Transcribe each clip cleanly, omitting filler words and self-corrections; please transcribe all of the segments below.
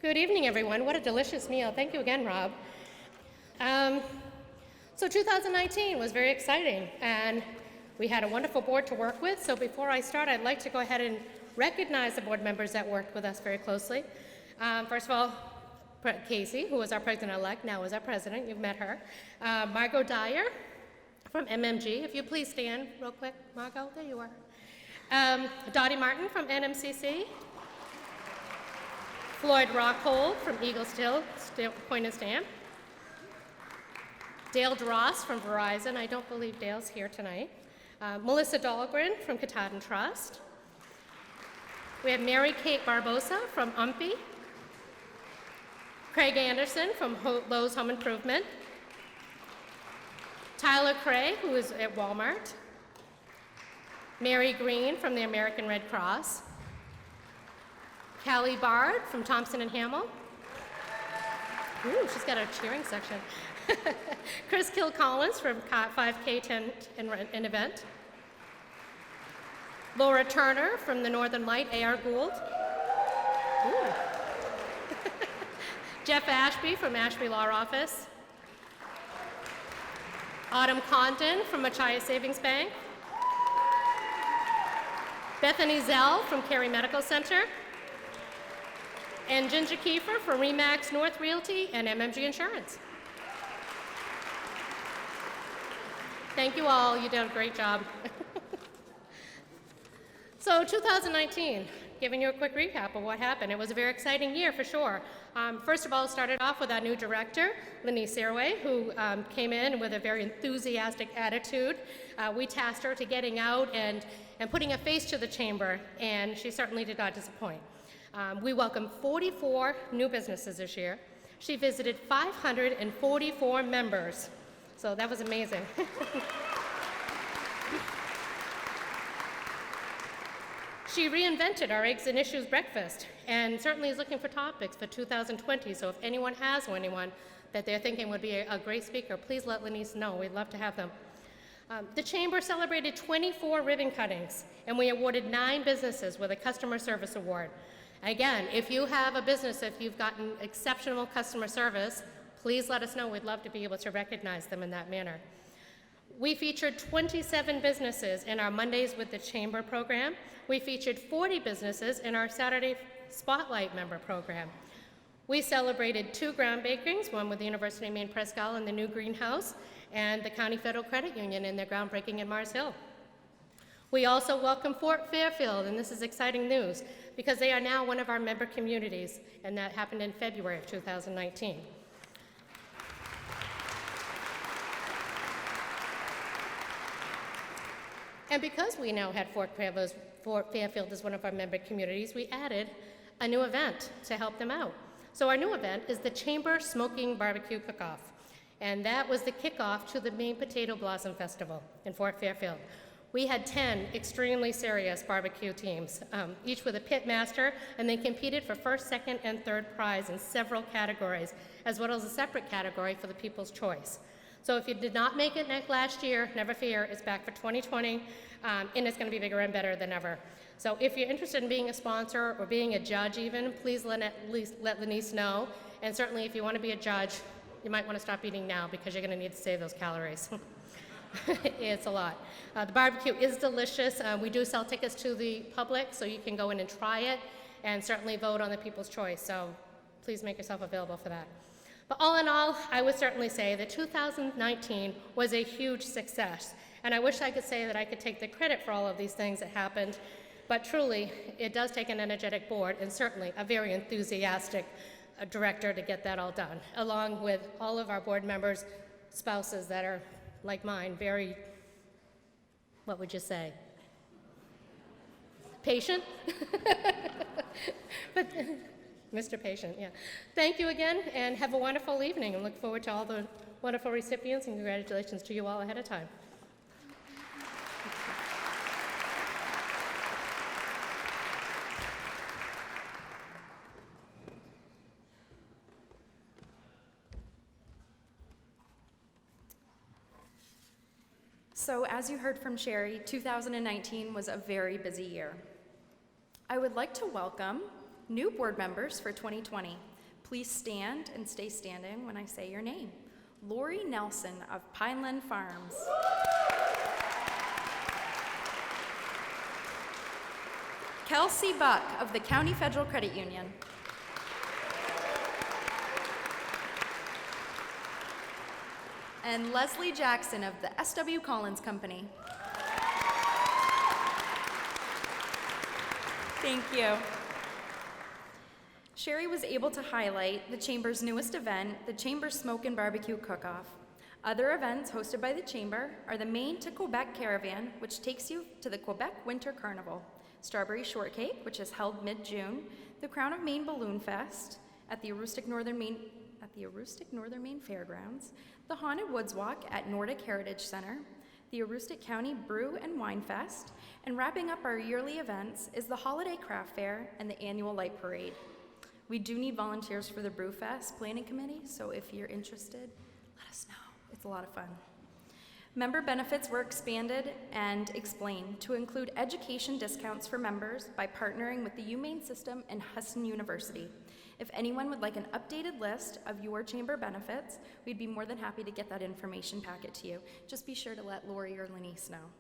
Good evening, everyone. What a delicious meal. Thank you again, Rob. So 2019 was very exciting, and we had a wonderful board to work with. So before I start, I'd like to go ahead and recognize the board members that worked with us very closely. First of all, Casey, who was our president-elect, now is our president. You've met her. Margot Dyer from MMG. If you please stand real quick. Margot, there you are. Dottie Martin from NMCC. Floyd Rockholt from Engels, Point and Stamp. Dale DeRoss from Verizon. I don't believe Dale's here tonight. Melissa Dahlgren from Katahdin Trust. We have Mary Kate Barbosa from UMPI. Craig Anderson from Lowe's Home Improvement. Tyler Cray, who is at Walmart. Mary Green from the American Red Cross. Callie Bard from Thompson and Hamill. Ooh, she's got a cheering section. Chris Kilcollins from 5K Tent and Event. Laura Turner from the Northern Light, A.R. Gould. Ooh. Jeff Ashby from Ashby Law Office. Autumn Condon from Machias Savings Bank. Bethany Zell from Cary Medical Center. And Ginger Kiefer from Remax North Realty and MMG Insurance. Thank you all. You did a great job. So 2019, giving you a quick recap of what happened. It was a very exciting year for sure. First of all, it started off with our new director, Lenise Serway, who came in with a very enthusiastic attitude. We tasked her to getting out and putting a face to the chamber, and she certainly did not disappoint. We welcomed 44 new businesses this year. She visited 544 members, so that was amazing. She reinvented our Eggs and Issues breakfast and certainly is looking for topics for 2020. So if anyone has anyone that they're thinking would be a great speaker, please let Lenise know. We'd love to have them. The Chamber celebrated 24 ribbon cuttings, and we awarded 9 businesses with a Customer Service Award. Again, if you have a business, if you've gotten exceptional customer service, please let us know. We'd love to be able to recognize them in that manner. We featured 27 businesses in our Mondays with the Chamber program. We featured 40 businesses in our Saturday Spotlight member program. We celebrated 2 groundbreakings, one with the University of Maine Presque Isle and the new greenhouse, and the County Federal Credit Union in their groundbreaking in Mars Hill. We also welcomed Fort Fairfield, and this is exciting news, because they are now one of our member communities, and that happened in February of 2019. And because we now had Fort Fairfield as one of our member communities, we added a new event to help them out. So our new event is the Chamber Smoking Barbecue Cook-Off, and that was the kickoff to the Maine Potato Blossom Festival in Fort Fairfield. We had 10 extremely serious barbecue teams, each with a pit master, and they competed for first, second, and third prize in several categories, as well as a separate category for the People's Choice. So if you did not make it last year, never fear, it's back for 2020, and it's going to be bigger and better than ever. So if you're interested in being a sponsor or being a judge even, please let Lenise know. And certainly if you want to be a judge, you might want to stop eating now because you're going to need to save those calories. It's a lot. The barbecue is delicious. We do sell tickets to the public, so you can go in and try it, and certainly vote on the People's Choice. So please make yourself available for that. But all in all, I would certainly say that 2019 was a huge success. And I wish I could say that I could take the credit for all of these things that happened. But truly, it does take an energetic board and certainly a very enthusiastic director to get that all done, along with all of our board members' spouses that are, like mine, very, what would you say? Patient? But Mr. Patient, yeah. Thank you again, and have a wonderful evening, and look forward to all the wonderful recipients, and congratulations to you all ahead of time. So as you heard from Sherry, 2019 was a very busy year. I would like to welcome New board members for 2020. Please stand and stay standing when I say your name. Lori Nelson of Pineland Farms. Kelsey Buck of the County Federal Credit Union. And Leslie Jackson of the S.W. Collins Company. Thank you. Sherry was able to highlight the Chamber's newest event, the Chamber Smoke and Barbecue Cook-Off. Other events hosted by the Chamber are the Maine to Quebec Caravan, which takes you to the Quebec Winter Carnival, Strawberry Shortcake, which is held mid-June, the Crown of Maine Balloon Fest at the Aroostook Northern Maine Fairgrounds, the Haunted Woods Walk at Nordic Heritage Center, the Aroostook County Brew and Wine Fest, and wrapping up our yearly events is the Holiday Craft Fair and the annual Light Parade. We do need volunteers for the Brew Fest Planning Committee, so if you're interested, let us know. It's a lot of fun. Member benefits were expanded and explained to include education discounts for members by partnering with the UMaine System and Hudson University. If anyone would like an updated list of your chamber benefits, we'd be more than happy to get that information packet to you. Just be sure to let Lori or Lenise know.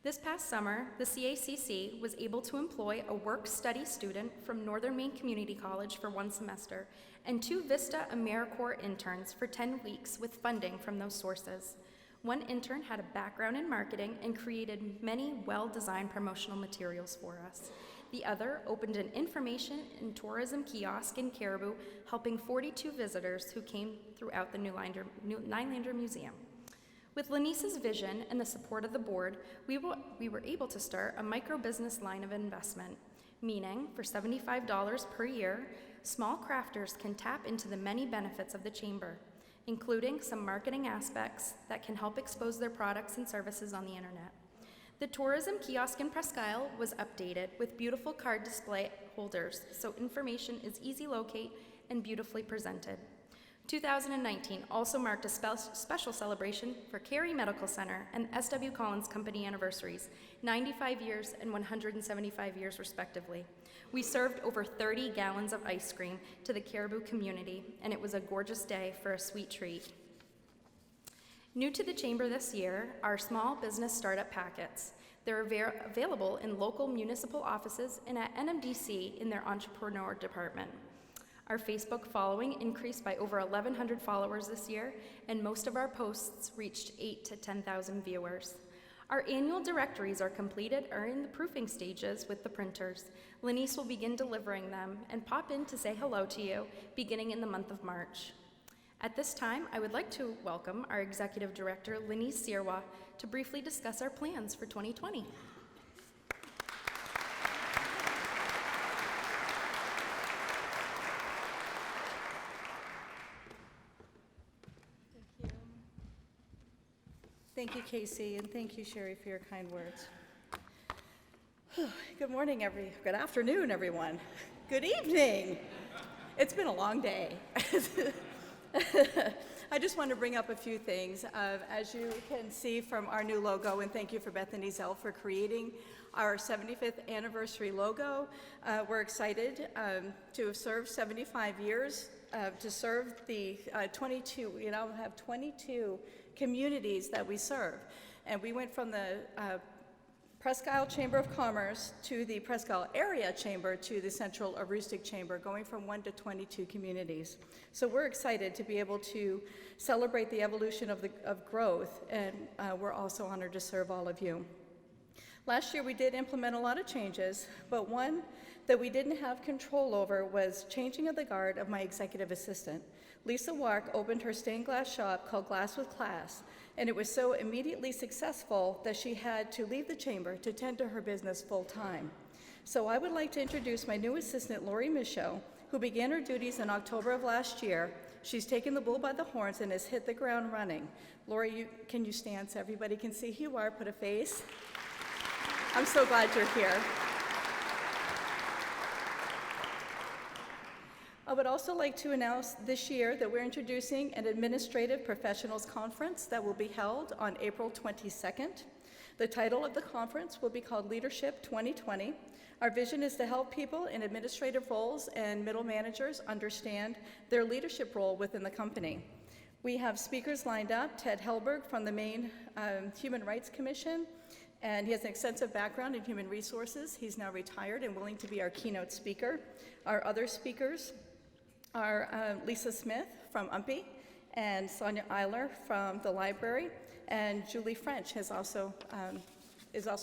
This past summer, the CACC was able to employ a work-study student from Northern Maine Community College for 1 semester and 2 Vista AmeriCorps interns for 10 weeks with funding from those sources. One intern had a background in marketing and created many well-designed promotional materials for us. The other opened an information and tourism kiosk in Caribou, helping 42 visitors who came throughout the Nylander Museum. With Lenise's vision and the support of the board, we were able to start a micro-business line of investment, meaning for $75 per year, small crafters can tap into the many benefits of the chamber, including some marketing aspects that can help expose their products and services on the internet. The tourism kiosk in Presque Isle was updated with beautiful card display holders, so information is easy locate and beautifully presented. 2019 also marked a special celebration for Carey Medical Center and S.W. Collins Company anniversaries, 95 years and 175 years respectively. We served over 30 gallons of ice cream to the Caribou community, and it was a gorgeous day for a sweet treat. New to the Chamber this year are small business startup packets. They're available in local municipal offices and at NMDC in their entrepreneur department. Our Facebook following increased by over 1,100 followers this year, and most of our posts reached 8,000 to 10,000 viewers. Our annual directories are completed or in the proofing stages with the printers. Lenise will begin delivering them and pop in to say hello to you beginning in the month of March. At this time, I would like to welcome our Executive Director, Lenise Sirwa, to briefly discuss our plans for 2020. Thank you, Casey, and thank you, Sherry, for your kind words. Good morning, good afternoon, everyone. Good evening. It's been a long day. I just want to bring up a few things. As you can see from our new logo, and thank you for Bethany Zell for creating our 75th anniversary logo. We're excited to have served 75 years, to serve the 22, we now have 22 communities that we serve. And we went from the Presque Isle Chamber of Commerce to the Presque Isle Area Chamber to the Central Aroostook Chamber, going from 1 to 22 communities. So we're excited to be able to celebrate the evolution of growth, and we're also honored to serve all of you. Last year we did implement a lot of changes, but one that we didn't have control over was changing of the guard of my executive assistant. Lisa Wark opened her stained glass shop called Glass with Class, and it was so immediately successful that she had to leave the chamber to tend to her business full time. So I would like to introduce my new assistant, Lori Michaud, who began her duties in October of last year. She's taken the bull by the horns and has hit the ground running. Lori, can you stand so everybody can see who you are, put a face? I'm so glad you're here. I would also like to announce this year that we're introducing an Administrative Professionals Conference that will be held on April 22nd. The title of the conference will be called Leadership 2020. Our vision is to help people in administrative roles and middle managers understand their leadership role within the company. We have speakers lined up: Ted Helberg from the Maine Human Rights Commission, and he has an extensive background in human resources. He's now retired and willing to be our keynote speaker. Our other speakers are Lisa Smith from UMPI, and Sonia Eiler from the library, and Julie French is also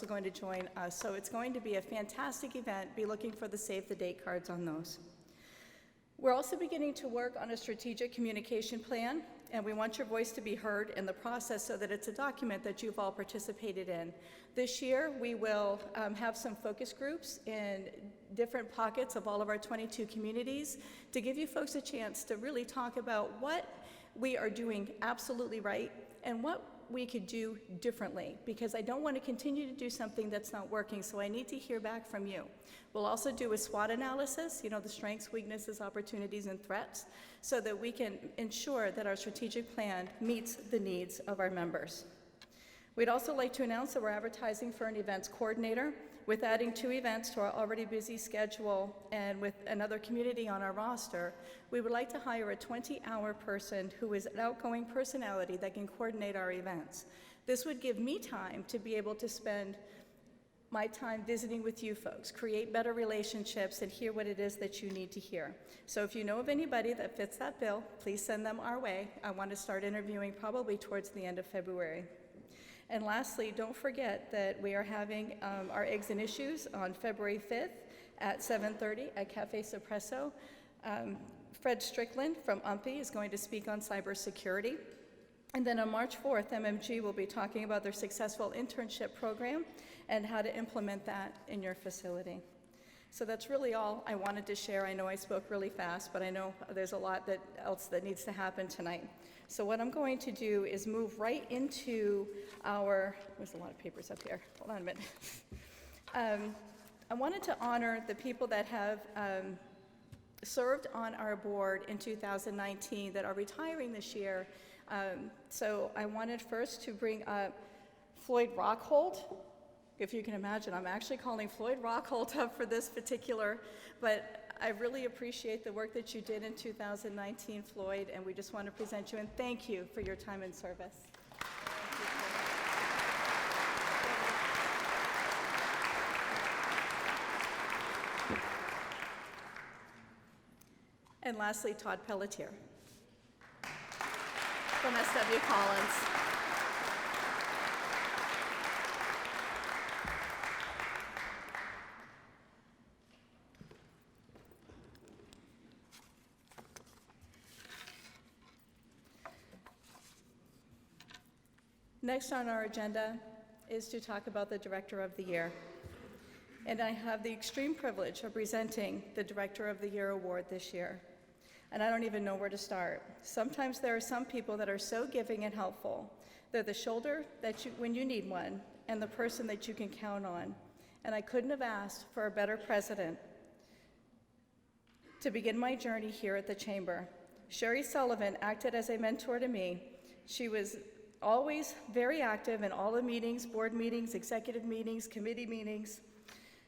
going to join us. So it's going to be a fantastic event. Be looking for the save the date cards on those. We're also beginning to work on a strategic communication plan, and we want your voice to be heard in the process so that it's a document that you've all participated in. This year, we will have some focus groups in different pockets of all of our 22 communities to give you folks a chance to really talk about what we are doing absolutely right and what we could do differently, because I don't want to continue to do something that's not working, so I need to hear back from you. We'll also do a SWOT analysis, the strengths, weaknesses, opportunities, and threats, so that we can ensure that our strategic plan meets the needs of our members. We'd also like to announce that we're advertising for an events coordinator. With adding 2 events to our already busy schedule and with another community on our roster, we would like to hire a 20-hour person who is an outgoing personality that can coordinate our events. This would give me time to be able to spend my time visiting with you folks, create better relationships, and hear what it is that you need to hear. So if you know of anybody that fits that bill, please send them our way. I want to start interviewing probably towards the end of February. And lastly, don't forget that we are having our Eggs and Issues on February 5th at 7:30 at Cafe Suppresso. Fred Strickland from UMPI is going to speak on cybersecurity. And then on March 4th, MMG will be talking about their successful internship program and how to implement that in your facility. So that's really all I wanted to share. I know I spoke really fast, but I know there's a lot else that needs to happen tonight. So what I'm going to do is move right into there's a lot of papers up here. Hold on a minute. I wanted to honor the people that have served on our board in 2019 that are retiring this year. So I wanted first to bring up Floyd Rockholt. If you can imagine, I'm actually calling Floyd Rockholt up for this particular, but I really appreciate the work that you did in 2019, Floyd, and we just want to present you and thank you for your time and service. And lastly, Todd Pelletier from SW Collins. Next on our agenda is to talk about the Director of the Year. And I have the extreme privilege of presenting the Director of the Year award this year. And I don't even know where to start. Sometimes there are some people that are so giving and helpful. They're the shoulder when you need one, and the person that you can count on. And I couldn't have asked for a better president to begin my journey here at the Chamber. Sherry Sullivan acted as a mentor to me. She was always very active in all the meetings, board meetings, executive meetings, committee meetings.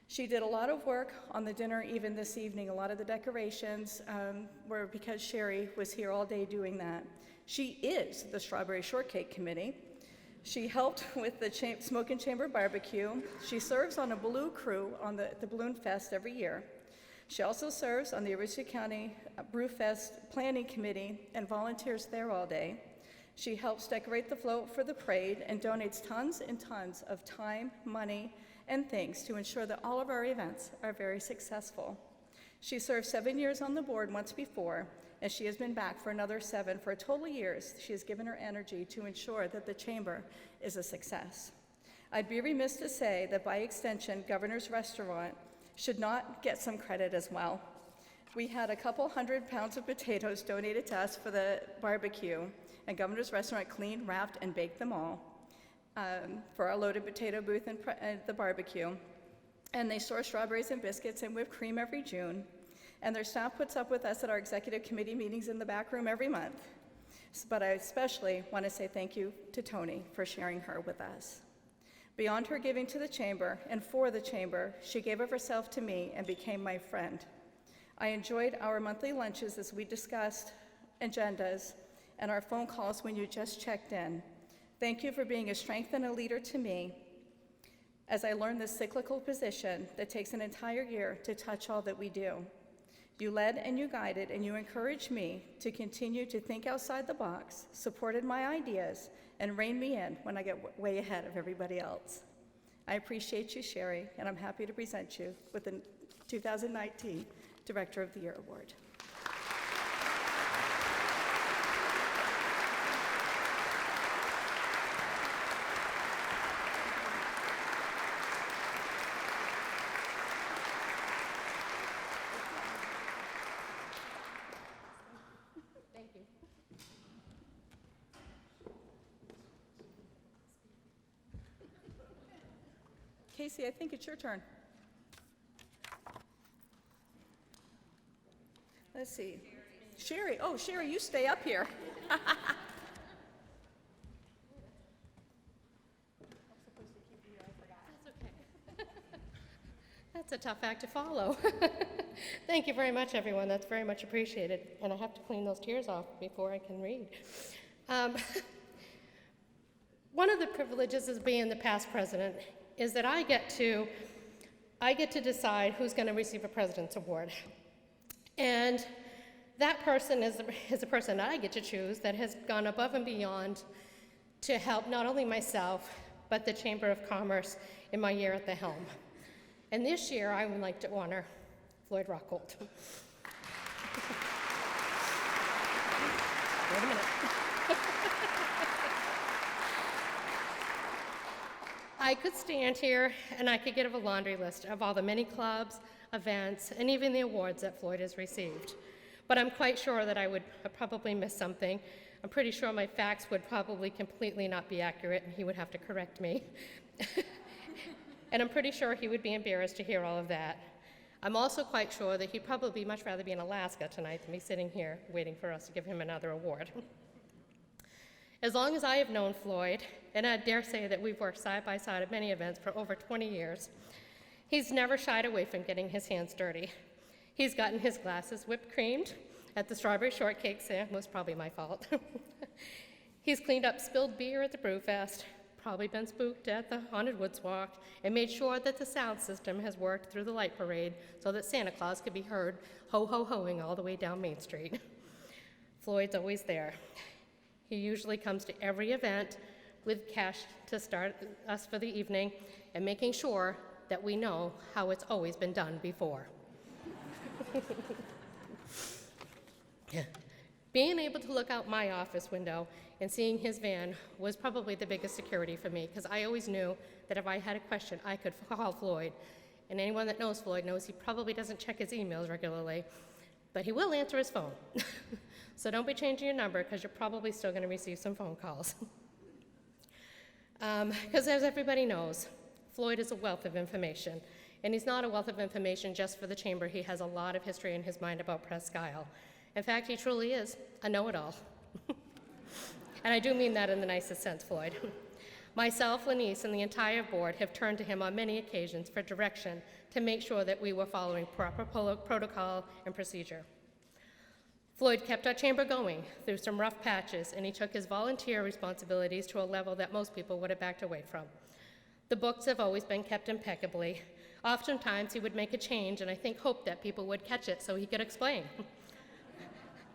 She did a lot of work on the dinner even this evening. A lot of the decorations were because Sherry was here all day doing that. She is the Strawberry Shortcake Committee. She helped with the Smoke and Chamber Barbecue. She serves on a Balloon crew on the Balloon Fest every year. She also serves on the Aroostook County Brew Fest Planning Committee and volunteers there all day. She helps decorate the float for the parade and donates tons and tons of time, money, and things to ensure that all of our events are very successful. She served 7 years on the board once before, and she has been back for another 7. For a total of years, she has given her energy to ensure that the Chamber is a success. I'd be remiss to say that by extension, Governor's Restaurant should not get some credit as well. We had a couple 100 pounds of potatoes donated to us for the barbecue, and Governor's Restaurant cleaned, wrapped, and baked them all for our loaded potato booth and the barbecue. And they store strawberries and biscuits and whipped cream every June. And their staff puts up with us at our executive committee meetings in the back room every month. But I especially want to say thank you to Tony for sharing her with us. Beyond her giving to the chamber and for the chamber, she gave of herself to me and became my friend. I enjoyed our monthly lunches as we discussed agendas and our phone calls when you just checked in. Thank you for being a strength and a leader to me as I learned this cyclical position that takes an entire year to touch all that we do. You led and you guided and you encouraged me to continue to think outside the box, supported my ideas, and reined me in when I get way ahead of everybody else. I appreciate you, Sherry, and I'm happy to present you with the 2019 Director of the Year Award. Thank you. Casey, I think it's your turn. Let's see. Sherry, oh, Sherry, you stay up here. That's okay. That's a tough act to follow. Thank you very much, everyone. That's very much appreciated. And I have to clean those tears off before I can read. One of the privileges of being the past president is that I get to decide who's going to receive a President's Award. And that person is the person that I get to choose that has gone above and beyond to help not only myself, but the Chamber of Commerce in my year at the helm. And this year, I would like to honor Floyd Rockholt. Wait a minute. I could stand here and I could give a laundry list of all the many clubs, events, and even the awards that Floyd has received. But I'm quite sure that I would probably miss something. I'm pretty sure my facts would probably completely not be accurate and he would have to correct me. And I'm pretty sure he would be embarrassed to hear all of that. I'm also quite sure that he'd probably much rather be in Alaska tonight than be sitting here waiting for us to give him another award. As long as I have known Floyd, and I dare say that we've worked side by side at many events for over 20 years, he's never shied away from getting his hands dirty. He's gotten his glasses whipped creamed at the strawberry shortcake stand, was probably my fault. He's cleaned up spilled beer at the Brewfest, probably been spooked at the Haunted Woods Walk, and made sure that the sound system has worked through the light parade so that Santa Claus could be heard ho-ho-hoing all the way down Main Street. Floyd's always there. He usually comes to every event with cash to start us for the evening and making sure that we know how it's always been done before. Being able to look out my office window and seeing his van was probably the biggest security for me because I always knew that if I had a question, I could call Floyd. And anyone that knows Floyd knows he probably doesn't check his emails regularly, but he will answer his phone. So don't be changing your number because you're probably still going to receive some phone calls. Because as everybody knows, Floyd is a wealth of information. And he's not a wealth of information just for the chamber. He has a lot of history in his mind about Presque Isle. In fact, he truly is a know-it-all. And I do mean that in the nicest sense, Floyd. Myself, Lanice, and the entire board have turned to him on many occasions for direction to make sure that we were following proper protocol and procedure. Floyd kept our chamber going through some rough patches, and he took his volunteer responsibilities to a level that most people would have backed away from. The books have always been kept impeccably. Oftentimes, he would make a change, and I think hoped that people would catch it so he could explain.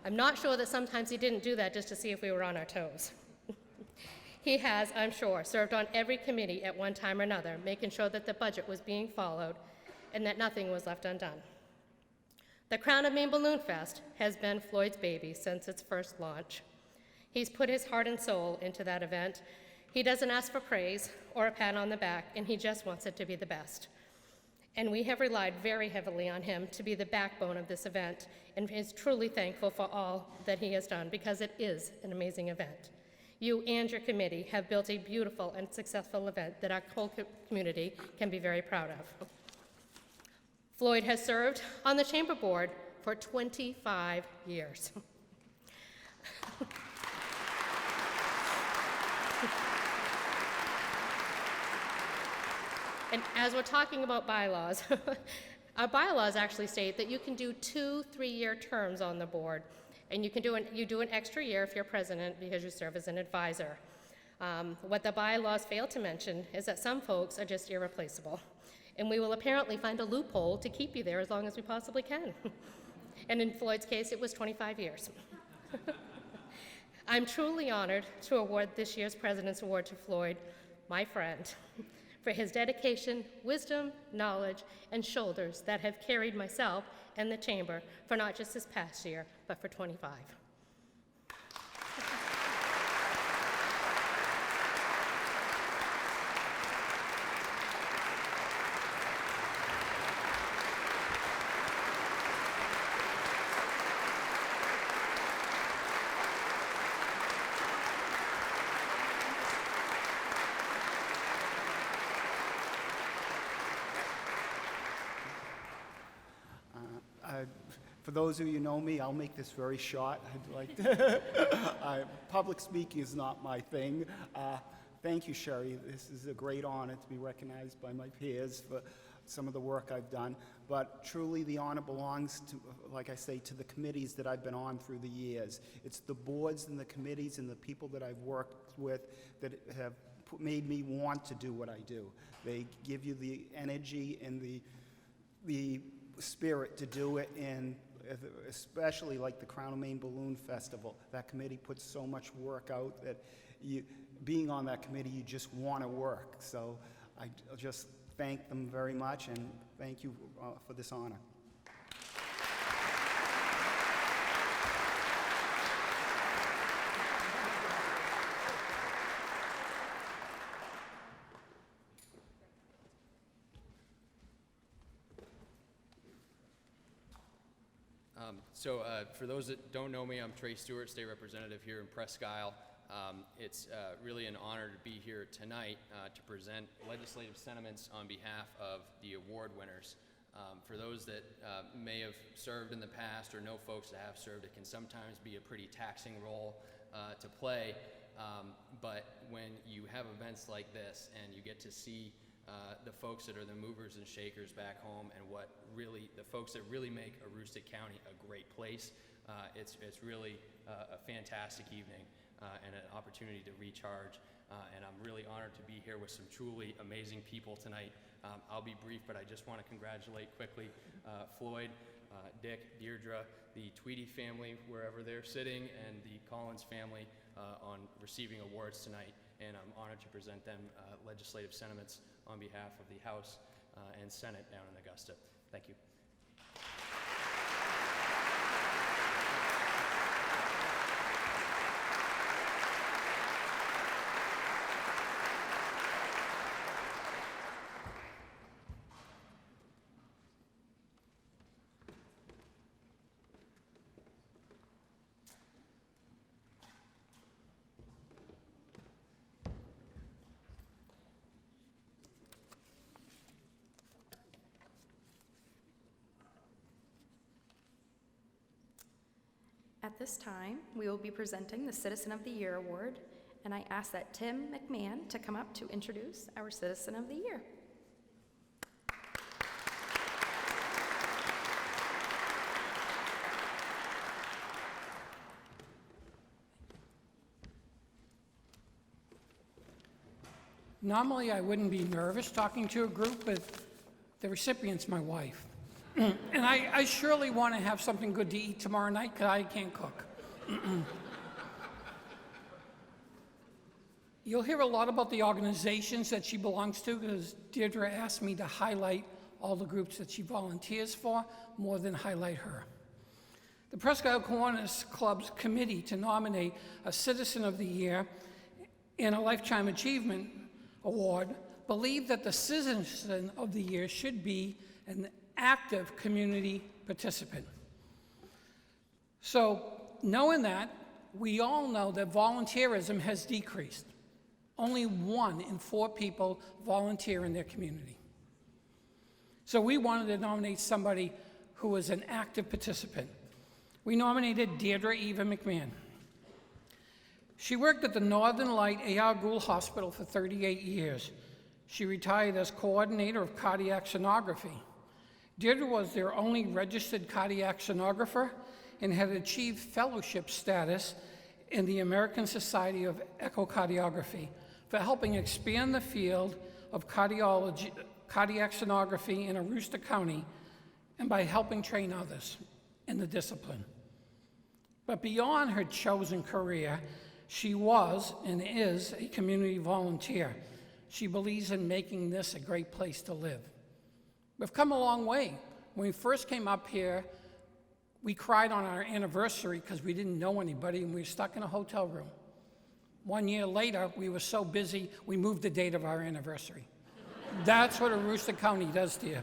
I'm not sure that sometimes he didn't do that just to see if we were on our toes. He has, I'm sure, served on every committee at one time or another, making sure that the budget was being followed and that nothing was left undone. The Crown of Maine Balloon Fest has been Floyd's baby since its first launch. He's put his heart and soul into that event. He doesn't ask for praise or a pat on the back, and he just wants it to be the best. And we have relied very heavily on him to be the backbone of this event, and is truly thankful for all that he has done, because it is an amazing event. You and your committee have built a beautiful and successful event that our whole community can be very proud of. Floyd has served on the chamber board for 25 years. And as we're talking about bylaws, our bylaws actually state that you can do 2 3-year terms on the board, and you do an extra year if you're president because you serve as an advisor. What the bylaws fail to mention is that some folks are just irreplaceable, and we will apparently find a loophole to keep you there as long as we possibly can. And in Floyd's case, it was 25 years. I'm truly honored to award this year's President's Award to Floyd, my friend, for his dedication, wisdom, knowledge, and shoulders that have carried myself and the Chamber for not just this past year, but for 25. For those of you who know me, I'll make this very short. I'd like to public speaking is not my thing. Thank you, Sherry. This is a great honor to be recognized by my peers for some of the work I've done. But truly, the honor belongs to, like I say, to the committees that I've been on through the years. It's the boards and the committees and the people that I've worked with that have made me want to do what I do. They give you the energy and the spirit to do it, and especially like the Crown of Maine Balloon Festival. That committee puts so much work out that being on that committee, you just want to work. So I just thank them very much, and thank you for this honor. For those that don't know me, I'm Trey Stewart, State Representative here in Presque Isle. It's really an honor to be here tonight to present legislative sentiments on behalf of the award winners. For those that may have served in the past or know folks that have served, it can sometimes be a pretty taxing role to play. But when you have events like this and you get to see the folks that are the movers and shakers back home and the folks that really make Aroostook County a great place, it's really a fantastic evening and an opportunity to recharge. And I'm really honored to be here with some truly amazing people tonight. I'll be brief, but I just want to congratulate quickly Floyd, Dick, Deidra, the Tweedie family, wherever they're sitting, and the Collins family on receiving awards tonight. And I'm honored to present them legislative sentiments on behalf of the House and Senate down in Augusta. Thank you. At this time, we will be presenting the Citizen of the Year Award, and I ask that Tim McMahon to come up to introduce our Citizen of the Year. Normally, I wouldn't be nervous talking to a group, but the recipient's my wife. And I surely want to have something good to eat tomorrow night because I can't cook. You'll hear a lot about the organizations that she belongs to because Deidra asked me to highlight all the groups that she volunteers for more than highlight her. The Presque Isle Kiwanis Club's committee to nominate a Citizen of the Year and a Lifetime Achievement Award believe that the Citizen of the Year should be an active community participant. So, knowing that, we all know that volunteerism has decreased. Only 1 in 4 people volunteer in their community. So we wanted to nominate somebody who was an active participant. We nominated Deidra Eva McMahon. She worked at the Northern Light A.R. Gould Hospital for 38 years. She retired as coordinator of cardiac sonography. Deidra was their only registered cardiac sonographer and had achieved fellowship status in the American Society of Echocardiography for helping expand the field of cardiac sonography in Aroostook County and by helping train others in the discipline. But beyond her chosen career, she was and is a community volunteer. She believes in making this a great place to live. We've come a long way. When we first came up here, we cried on our anniversary because we didn't know anybody and we were stuck in a hotel room. 1 year later, we were so busy, we moved the date of our anniversary. That's what Aroostook County does to you.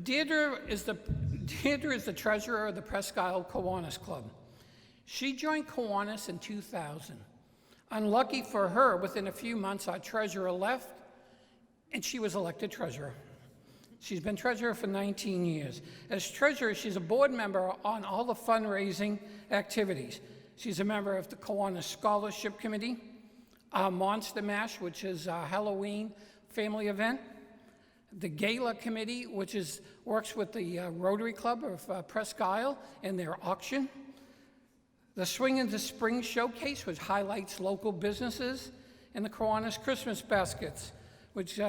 Deidra is the treasurer of the Presque Isle Kiwanis Club. She joined Kiwanis in 2000. Unlucky for her, within a few months, our treasurer left, and she was elected treasurer. She's been treasurer for 19 years. As treasurer, she's a board member on all the fundraising activities. She's a member of the Kiwanis Scholarship Committee, our Monster Mash, which is our Halloween family event, the Gala Committee, which works with the Rotary Club of Presque Isle and their auction, the Swing into Spring Showcase, which highlights local businesses, and the Kiwanis Christmas Baskets, which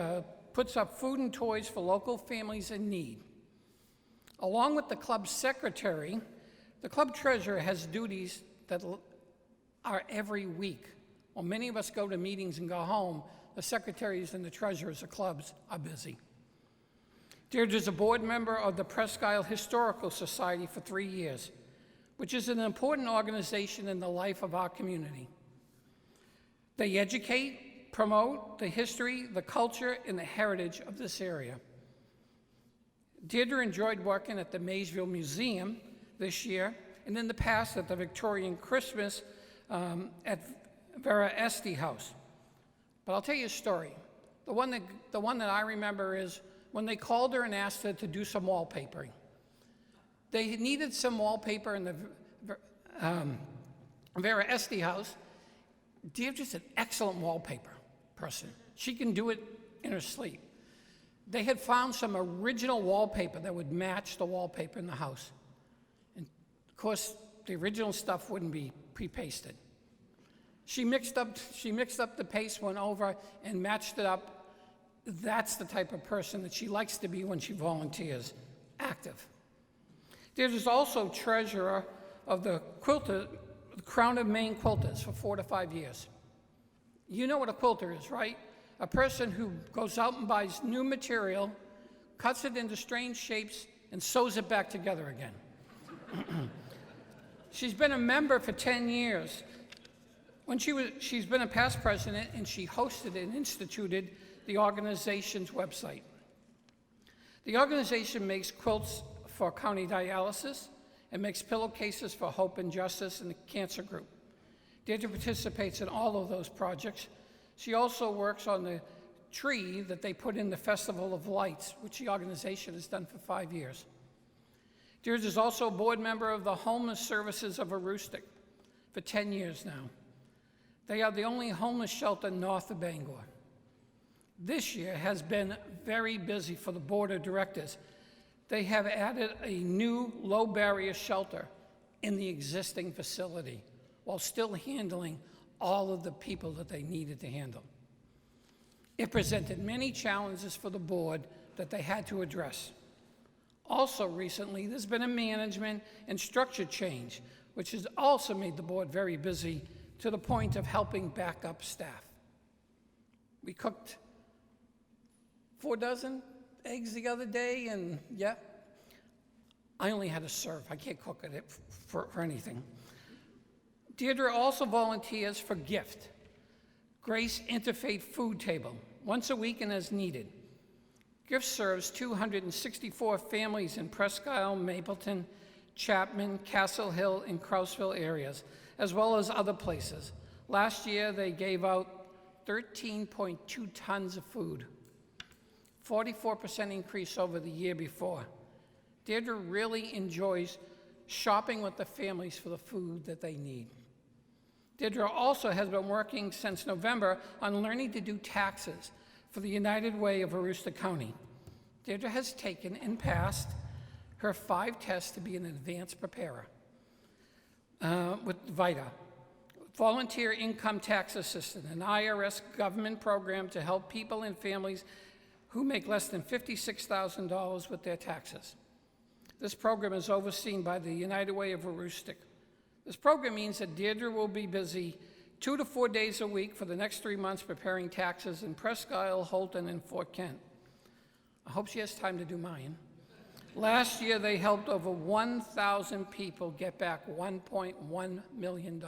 puts up food and toys for local families in need. Along with the club secretary, the club treasurer has duties that are every week. While many of us go to meetings and go home, the secretaries and the treasurers of clubs are busy. Deidra is a board member of the Presque Isle Historical Society for 3 years, which is an important organization in the life of our community. They educate, promote the history, the culture, and the heritage of this area. Deidra enjoyed working at the Maysville Museum this year, and in the past at the Victorian Christmas at Vera Esty House. But I'll tell you a story. The one that I remember is when they called her and asked her to do some wallpapering. They needed some wallpaper in the Vera Esty House. Deidra's an excellent wallpaper person. She can do it in her sleep. They had found some original wallpaper that would match the wallpaper in the house. And of course, the original stuff wouldn't be pre-pasted. She mixed up the paste, went over and matched it up. That's the type of person that she likes to be when she volunteers, active. Deidra's also treasurer of the Crown of Maine Quilters for 4 to 5 years. You know what a quilter is, right? A person who goes out and buys new material, cuts it into strange shapes, and sews it back together again. She's been a member for 10 years. She's been a past president, and she hosted and instituted the organization's website. The organization makes quilts for county dialysis and makes pillowcases for Hope and Justice and the cancer group. Deidra participates in all of those projects. She also works on the tree that they put in the Festival of Lights, which the organization has done for 5 years. Deidra is also a board member of the Homeless Services of Aroostook for 10 years now. They are the only homeless shelter north of Bangor. This year has been very busy for the board of directors. They have added a new low-barrier shelter in the existing facility while still handling all of the people that they needed to handle. It presented many challenges for the board that they had to address. Also recently, there's been a management and structure change, which has also made the board very busy to the point of helping back up staff. We cooked 4 dozen eggs the other day, and yeah, I only had to serve. I can't cook it for anything. Deidra also volunteers for GIFT, Grace Interfaith Food Table, once a week and as needed. GIFT serves 264 families in Presque Isle, Mapleton, Chapman, Castle Hill, and Crouseville areas, as well as other places. Last year, they gave out 13.2 tons of food, 44% increase over the year before. Deidra really enjoys shopping with the families for the food that they need. Deidra also has been working since November on learning to do taxes for the United Way of Aroostook County. Deidra has taken and passed her 5 tests to be an advanced preparer with VITA, Volunteer Income Tax Assistant, an IRS government program to help people and families who make less than $56,000 with their taxes. This program is overseen by the United Way of Aroostook. This program means that Deidra will be busy 2 to 4 days a week for the next 3 months preparing taxes in Presque Isle, Holton, and Fort Kent. I hope she has time to do mine. Last year, they helped over 1,000 people get back $1.1 million.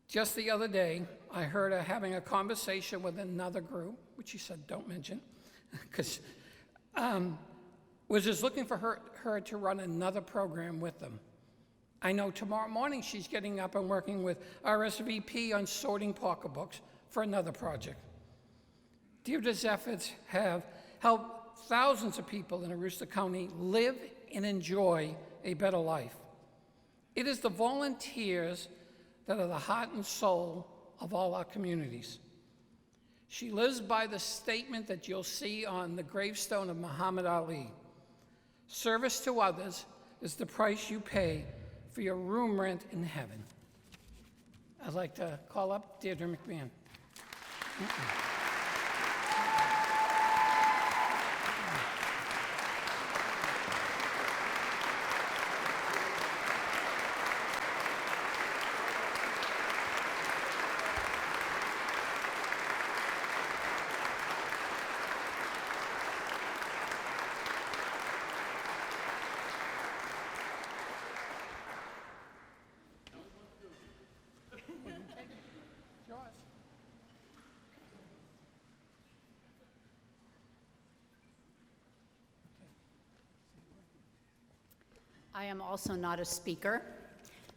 Just the other day, I heard her having a conversation with another group, which she said don't mention, because was just looking for her to run another program with them. I know tomorrow morning she's getting up and working with RSVP on sorting pocketbooks for another project. Deidre's efforts have helped thousands of people in Aroostook County live and enjoy a better life. It is the volunteers that are the heart and soul of all our communities. She lives by the statement that you'll see on the gravestone of Muhammad Ali. Service to others is the price you pay for your room rent in heaven. I'd like to call up Deidra McMahon. I am also not a speaker.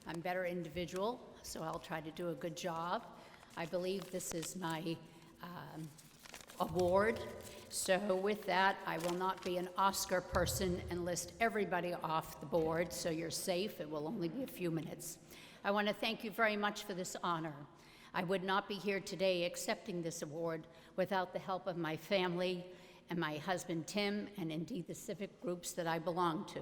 I'm a better individual, so I'll try to do a good job. I believe this is my award. So with that, I will not be an Oscar person and list everybody off the board, so you're safe. It will only be a few minutes. I want to thank you very much for this honor. I would not be here today accepting this award without the help of my family and my husband, Tim, and indeed the civic groups that I belong to.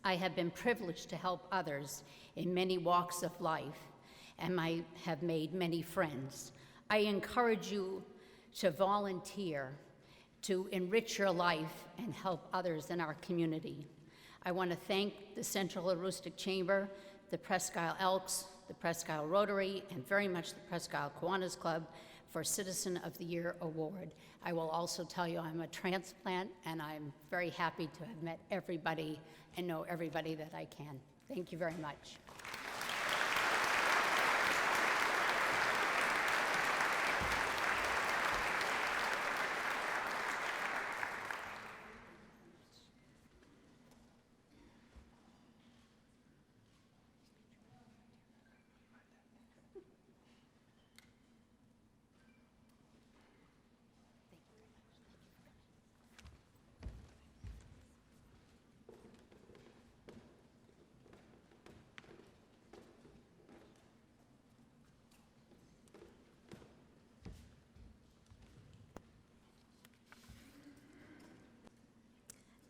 I have been privileged to help others in many walks of life, and I have made many friends. I encourage you to volunteer, to enrich your life and help others in our community. I want to thank the Central Aroostook Chamber, the Presque Isle Elks, the Presque Isle Rotary, and very much the Presque Isle Kiwanis Club for Citizen of the Year Award. I will also tell you I'm a transplant, and I'm very happy to have met everybody and know everybody that I can. Thank you very much.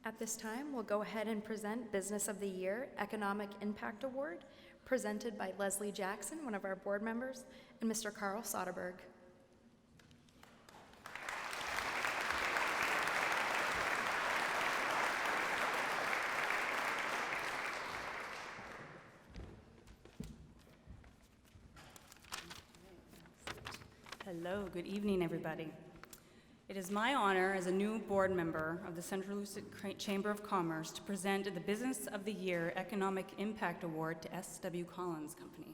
At this time, we'll go ahead and present Business of the Year Economic Impact Award, presented by Leslie Jackson, one of our board members, and Mr. Carl Soderberg. Hello, good evening, everybody. It is my honor as a new board member of the Central Aroostook Chamber of Commerce to present the Business of the Year Economic Impact Award to S.W. Collins Company.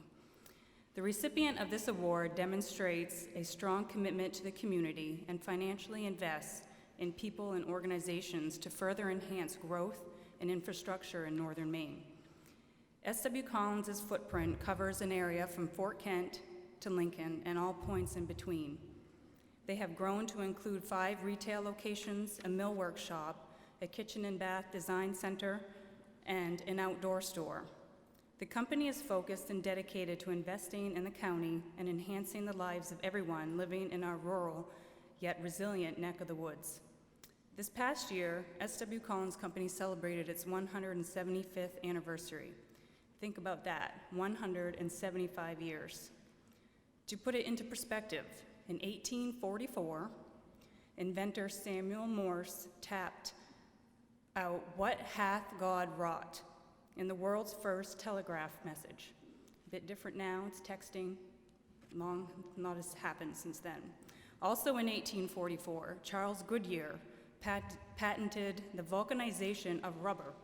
The recipient of this award demonstrates a strong commitment to the community and financially invests in people and organizations to further enhance growth and infrastructure in northern Maine. S.W. Collins' footprint covers an area from Fort Kent to Lincoln and all points in between. They have grown to include 5 retail locations, a mill workshop, a kitchen and bath design center, and an outdoor store. The company is focused and dedicated to investing in the county and enhancing the lives of everyone living in our rural yet resilient neck of the woods. This past year, S.W. Collins Company celebrated its 175th anniversary. Think about that, 175 years. To put it into perspective, in 1844, inventor Samuel Morse tapped out, "What hath God wrought?" in the world's first telegraph message. A bit different now, it's texting. Not as happened since then. Also in 1844, Charles Goodyear patented the vulcanization of rubber,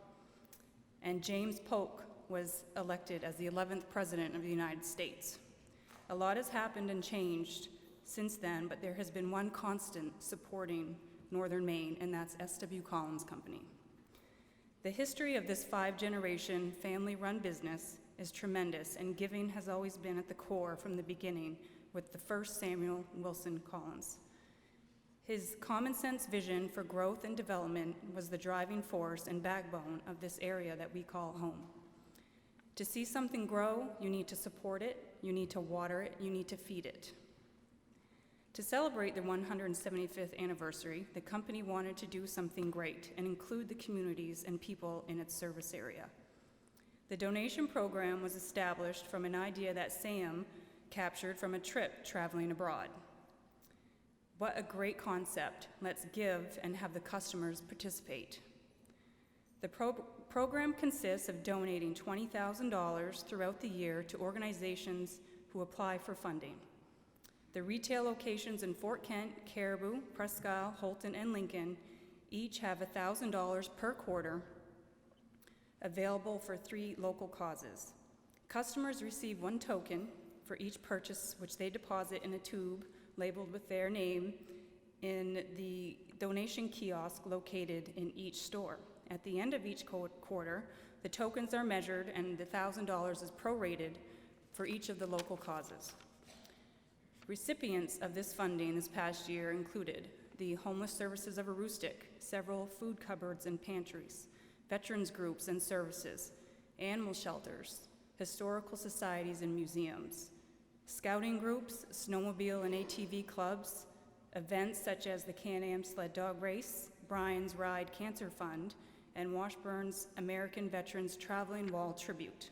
and James Polk was elected as the 11th President of the United States. A lot has happened and changed since then, but there has been one constant supporting Northern Maine, and that's S.W. Collins Company. The history of this 5-generation family-run business is tremendous, and giving has always been at the core from the beginning with the first Samuel Wilson Collins. His common-sense vision for growth and development was the driving force and backbone of this area that we call home. To see something grow, you need to support it, you need to water it, you need to feed it. To celebrate the 175th anniversary, the company wanted to do something great and include the communities and people in its service area. The donation program was established from an idea that Sam captured from a trip traveling abroad. What a great concept. Let's give and have the customers participate. The program consists of donating $20,000 throughout the year to organizations who apply for funding. The retail locations in Fort Kent, Caribou, Presque Isle, Holton, and Lincoln each have $1,000 per quarter available for 3 local causes. Customers receive 1 token for each purchase, which they deposit in a tube labeled with their name in the donation kiosk located in each store. At the end of each quarter, the tokens are measured and the $1,000 is prorated for each of the local causes. Recipients of this funding this past year included the Homeless Services of Aroostook, several food cupboards and pantries, veterans groups and services, animal shelters, historical societies and museums, scouting groups, snowmobile and ATV clubs, events such as the Can-Am Sled Dog Race, Brian's Ride Cancer Fund, and Washburn's American Veterans Traveling Wall Tribute.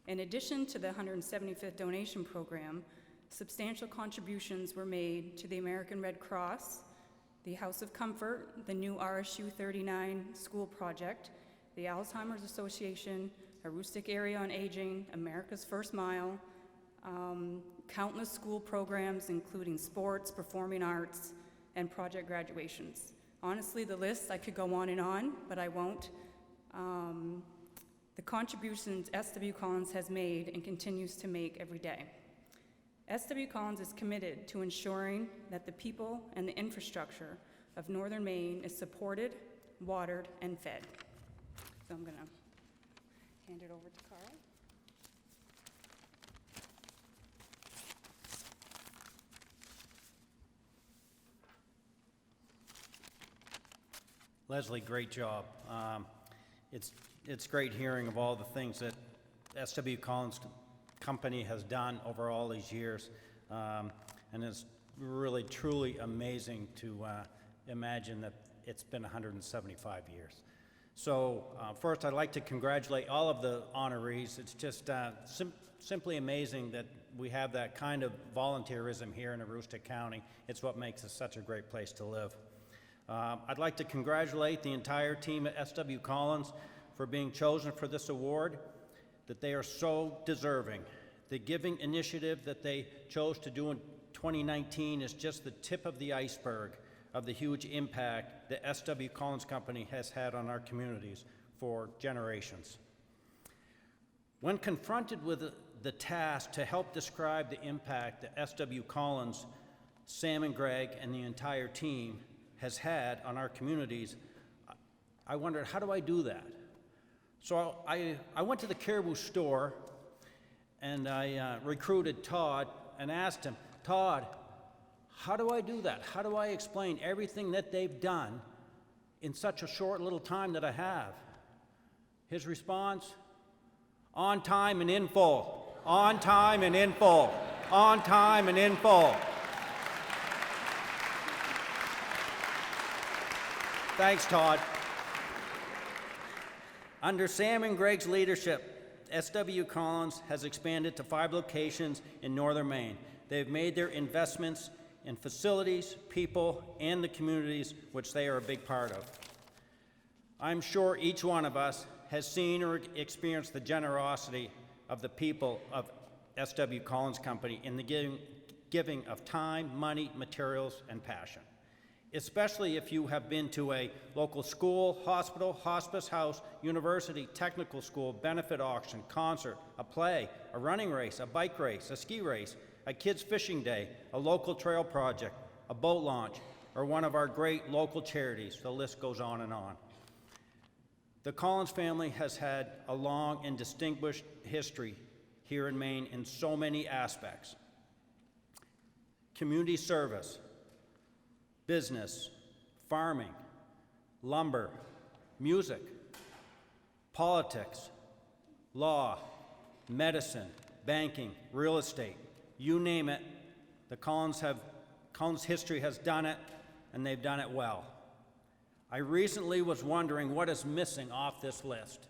In addition to the 175th donation program, substantial contributions were made to the American Red Cross, the House of Comfort, the new RSU 39 school project, the Alzheimer's Association, Aroostook Area on Aging, America's First Mile, countless school programs including sports, performing arts, and project graduations. Honestly, the list, I could go on, but I won't. The contributions S.W. Collins has made and continues to make every day. S.W. Collins is committed to ensuring that the people and the infrastructure of Northern Maine is supported, watered, and fed. So I'm going to hand it over to Carl. Leslie, great job. It's great hearing of all the things that S.W. Collins Company has done over all these years, and it's really, truly amazing to imagine that it's been 175 years. So first, I'd like to congratulate all of the honorees. It's just simply amazing that we have that kind of volunteerism here in Aroostook County. It's what makes us such a great place to live. I'd like to congratulate the entire team at S.W. Collins for being chosen for this award, that they are so deserving. The giving initiative that they chose to do in 2019 is just the tip of the iceberg of the huge impact that S.W. Collins Company has had on our communities for generations. When confronted with the task to help describe the impact that S.W. Collins, Sam and Greg, and the entire team has had on our communities, I wondered, how do I do that? So I went to the Caribou store and I recruited Todd and asked him, Todd, how do I do that? How do I explain everything that they've done in such a short little time that I have? His response, On time and in full. On time and in full. On time and in full. Thanks, Todd. Under Sam and Greg's leadership, SW Collins has expanded to 5 locations in northern Maine. They've made their investments in facilities, people, and the communities which they are a big part of. I'm sure each one of us has seen or experienced the generosity of the people of SW Collins Company in the giving of time, money, materials, and passion. Especially if you have been to a local school, hospital, hospice house, university, technical school, benefit auction, concert, a play, a running race, a bike race, a ski race, a kids' fishing day, a local trail project, a boat launch, or one of our great local charities. The list goes on and on. The Collins family has had a long and distinguished history here in Maine in so many aspects. Community service, business, farming, lumber, music, politics, law, medicine, banking, real estate, you name it, the Collins history has done it, and they've done it well. I recently was wondering what is missing off this list.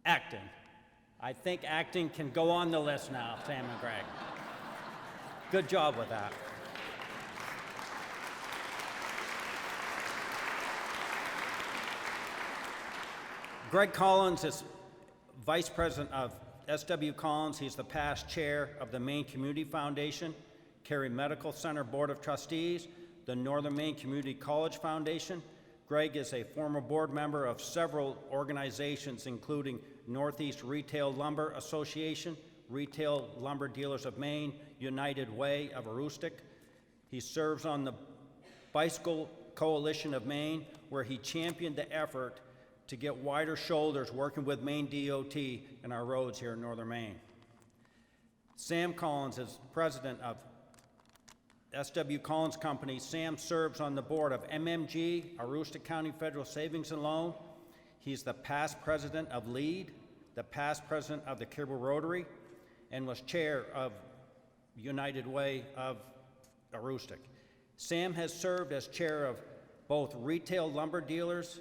Acting. I think acting can go on the list now, Sam and Greg. Good job with that. Greg Collins is Vice President of SW Collins. He's the past chair of the Maine Community Foundation, Cary Medical Center Board of Trustees, the Northern Maine Community College Foundation. Greg is a former board member of several organizations, including Northeast Retail Lumber Association, Retail Lumber Dealers of Maine, United Way of Aroostook. He serves on the Bicycle Coalition of Maine, where he championed the effort to get wider shoulders working with Maine DOT in our roads here in northern Maine. Sam Collins is president of SW Collins Company. Sam serves on the board of MMG, Aroostook County Federal Savings and Loan. He's the past president of LEAD, the past president of the Caribou Rotary, and was chair of United Way of Aroostook. Sam has served as chair of both Retail Lumber Dealers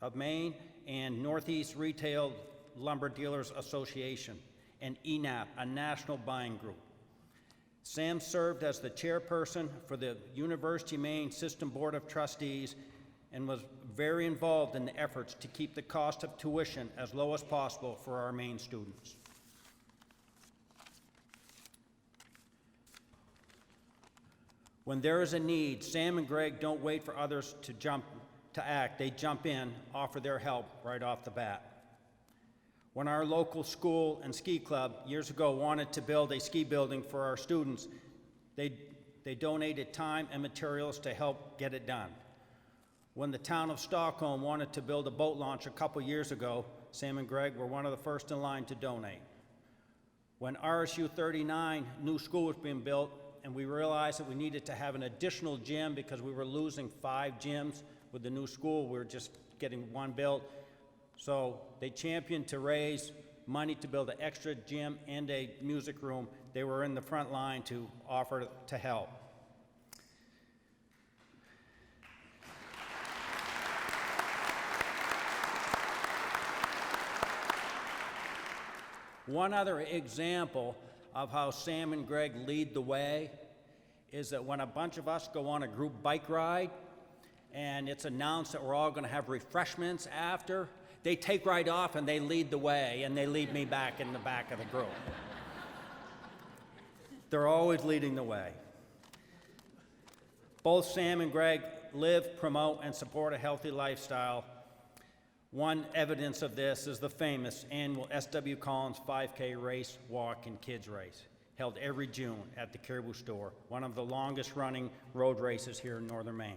of Maine and Northeast Retail Lumber Dealers Association, and ENAP, a national buying group. Sam served as the chairperson for the University of Maine System Board of Trustees and was very involved in the efforts to keep the cost of tuition as low as possible for our Maine students. When there is a need, Sam and Greg don't wait for others to act. They jump in, offer their help right off the bat. When our local school and ski club years ago wanted to build a ski building for our students, they donated time and materials to help get it done. When the town of Stockholm wanted to build a boat launch a couple years ago, Sam and Greg were one of the first in line to donate. When RSU 39 new school was being built, and we realized that we needed to have an additional gym because we were losing 5 gyms with the new school, we were just getting one built. So they championed to raise money to build an extra gym and a music room. They were in the front line to offer to help. One other example of how Sam and Greg lead the way is that when a bunch of us go on a group bike ride and it's announced that we're all going to have refreshments after, they take right off and they lead the way and they leave me back in the back of the group. They're always leading the way. Both Sam and Greg live, promote, and support a healthy lifestyle. One evidence of this is the famous annual SW Collins 5K race, walk, and kids race, held every June at the Caribou Store, one of the longest running road races here in northern Maine.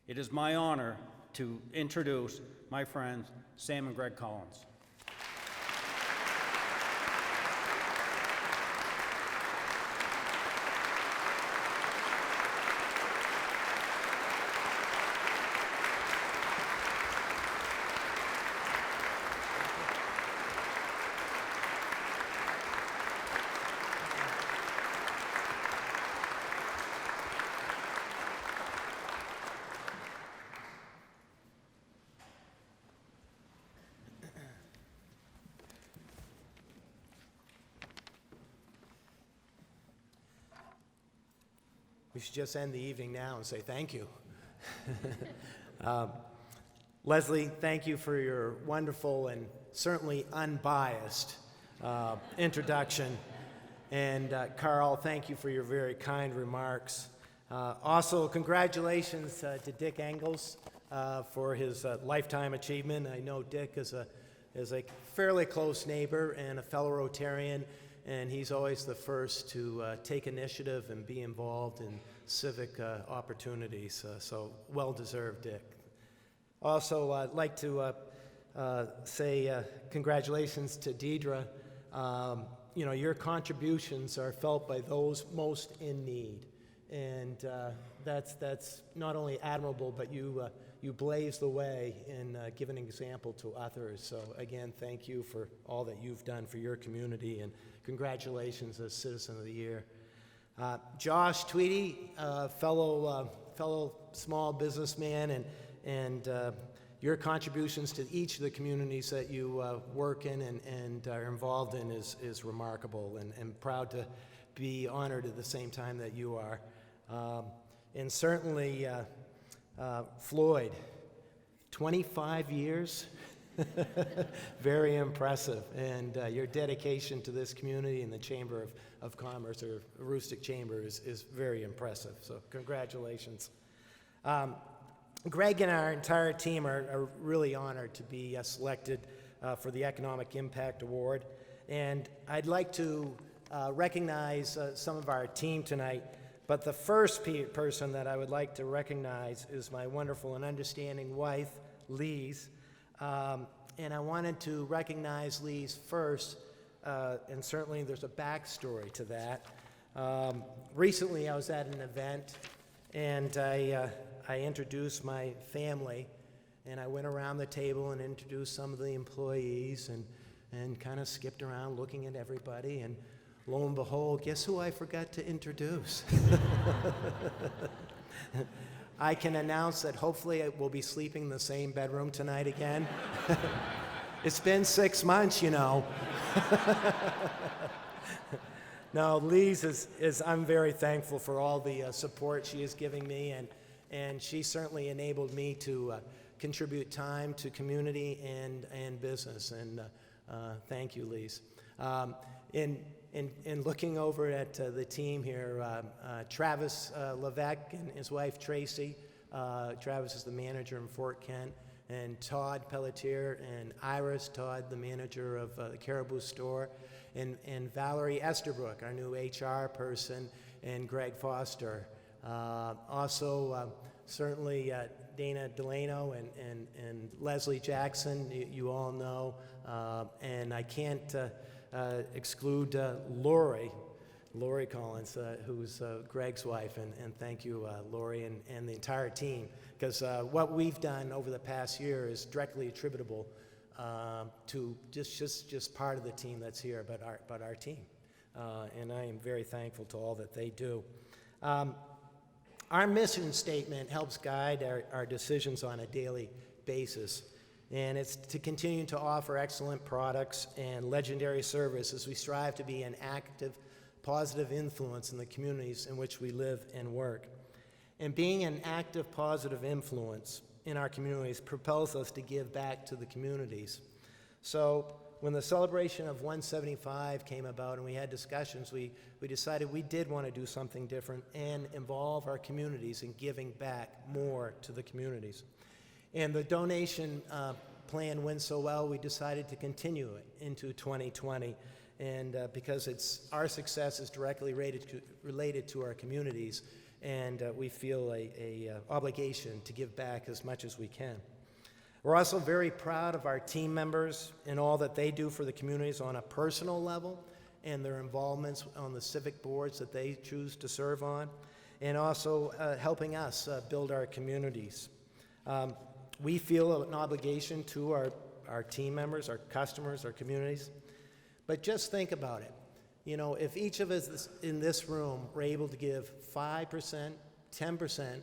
It is my honor to introduce my friends, Sam and Greg Collins. We should just end the evening now and say thank you. Leslie, thank you for your wonderful and certainly unbiased introduction. And Carl, thank you for your very kind remarks. Also, congratulations to Dick Engels for his lifetime achievement. I know Dick is a fairly close neighbor and a fellow Rotarian, and he's always the first to take initiative and be involved in civic opportunities. So well-deserved, Dick. Also, I'd like to say congratulations to Deidra. You know, your contributions are felt by those most in need, and that's not only admirable, but you blaze the way and give an example to others. So again, thank you for all that you've done for your community, and congratulations as Citizen of the Year. Josh Tweedie, fellow small businessman, and your contributions to each of the communities that you work in and are involved in is remarkable, and proud to be honored at the same time that you are. And certainly Floyd, 25 years, very impressive, and your dedication to this community and the Chamber of Commerce, or Aroostook Chamber, is very impressive, so congratulations. Greg and our entire team are really honored to be selected for the Economic Impact Award, and I'd like to recognize some of our team tonight. But the first person that I would like to recognize is my wonderful and understanding wife, Lise. And I wanted to recognize Lise first, and certainly there's a backstory to that. Recently I was at an event, and I introduced my family, and I went around the table and introduced some of the employees, and kind of skipped around looking at everybody, and lo and behold, guess who I forgot to introduce? I can announce that hopefully I will be sleeping in the same bedroom tonight again. It's been 6 months, you know. No, Lise I'm very thankful for all the support she is giving me, and she certainly enabled me to contribute time to community and business, and thank you, Lise. In looking over at the team here, Travis Levesque and his wife Tracy. Travis is the manager in Fort Kent, and Todd Pelletier and Iris Todd, the manager of the Caribou store, and Valerie Esterbrook, our new HR person, and Greg Foster. Also, certainly Dana Delano and Leslie Jackson, you all know, and I can't exclude Lori Collins, who's Greg's wife, and thank you, Lori, and the entire team, because what we've done over the past year is directly attributable to just part of the team that's here, but our team, and I am very thankful to all that they do. Our mission statement helps guide our decisions on a daily basis. And it's to continue to offer excellent products and legendary service as we strive to be an active, positive influence in the communities in which we live and work. And being an active, positive influence in our communities propels us to give back to the communities. So when the celebration of 175 came about and we had discussions, we decided we did want to do something different and involve our communities in giving back more to the communities. And the donation plan went so well, we decided to continue it into 2020. And because our success is directly related to our communities, and we feel a obligation to give back as much as we can. We're also very proud of our team members and all that they do for the communities on a personal level, and their involvements on the civic boards that they choose to serve on, and also helping us build our communities. We feel an obligation to our team members, our customers, our communities. But just think about it. You know, if each of us in this room were able to give 5%, 10%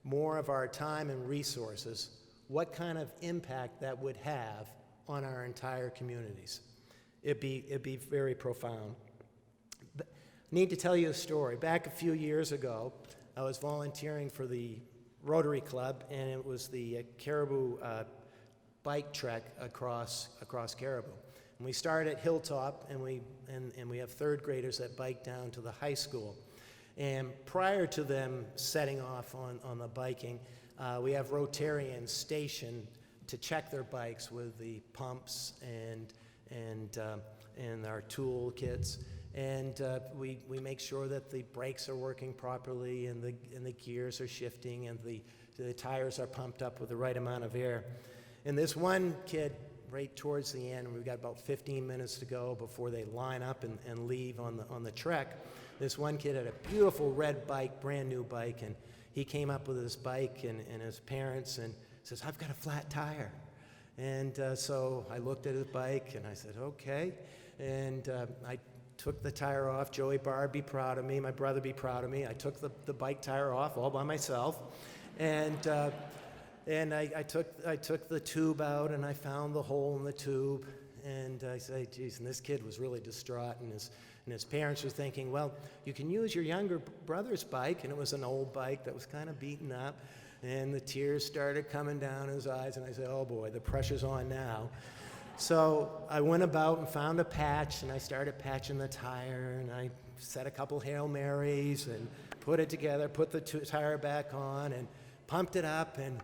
more of our time and resources, what kind of impact that would have on our entire communities? It'd be very profound. But I need to tell you a story. Back a few years ago, I was volunteering for the Rotary Club, and it was the Caribou bike trek across Caribou. And we started at Hilltop, and we have third graders that bike down to the high school. And prior to them setting off on the biking, we have Rotarians stationed to check their bikes with the pumps and our tool kits. And we make sure that the brakes are working properly and the gears are shifting and the tires are pumped up with the right amount of air. And this one kid, right towards the end, we've got about 15 minutes to go before they line up and leave on the trek. This one kid had a beautiful red bike, brand new bike, and he came up with his bike and his parents and says, "I've got a flat tire." And so I looked at his bike and I said, "Okay." And I took the tire off. Joey Barr, be proud of me. My brother, be proud of me. I took the bike tire off all by myself. And I took the tube out and I found the hole in the tube. And I say, geez, and this kid was really distraught. And his parents were thinking, well, you can use your younger brother's bike. And it was an old bike that was kind of beaten up. And the tears started coming down his eyes. And I said, oh boy, the pressure's on now. So I went about and found a patch, and I started patching the tire, and I said a couple Hail Marys and put it together, put the tire back on, and pumped it up, and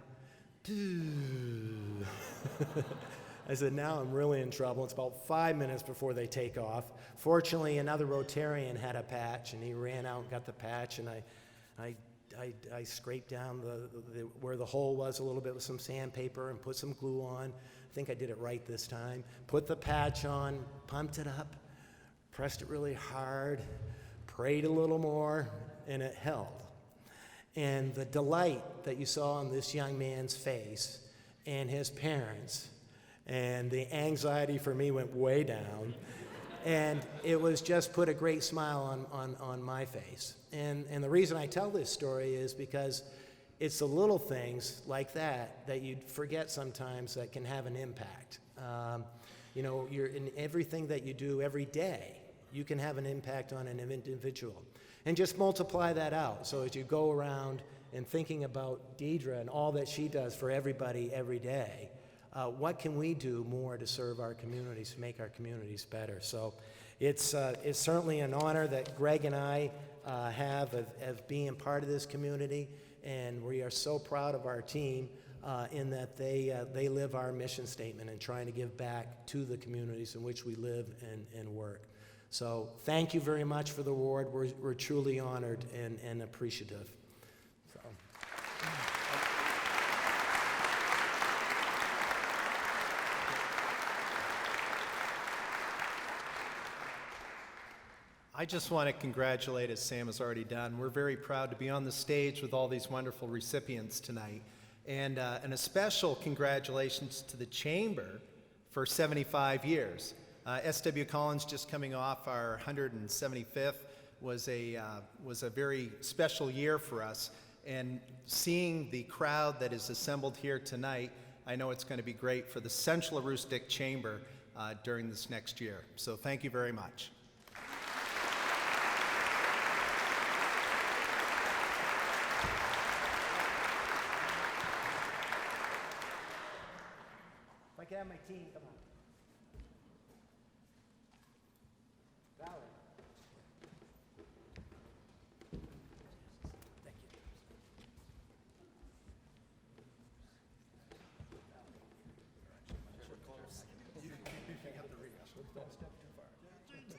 I said, now I'm really in trouble. It's about 5 minutes before they take off. Fortunately, another Rotarian had a patch, and he ran out and got the patch, and I scraped down where the hole was a little bit with some sandpaper and put some glue on. I think I did it right this time. Put the patch on, pumped it up, pressed it really hard, prayed a little more, and it held. And the delight that you saw on this young man's face and his parents, and the anxiety for me went way down. And it was just put a great smile on my face. And the reason I tell this story is because it's the little things like that you'd forget sometimes that can have an impact. You're in everything that you do every day, you can have an impact on an individual. And just multiply that out. So as you go around and thinking about Deidra and all that she does for everybody every day, what can we do more to serve our communities, to make our communities better? So it's certainly an honor that Greg and I have of being part of this community, and we are so proud of our team in that they live our mission statement and trying to give back to the communities in which we live and work. So thank you very much for the award. We're truly honored and appreciative. So. I just want to congratulate, as Sam has already done. We're very proud to be on the stage with all these wonderful recipients tonight. And a special congratulations to the Chamber for 75 years. S.W. Collins, just coming off our 175th, was a very special year for us. And seeing the crowd that is assembled here tonight, I know it's going to be great for the Central Aroostook Chamber during this next year. So thank you very much. If I can have my team, come on. Valerie. Thank you. We're close. You have to reach. Don't step too far. Thank you.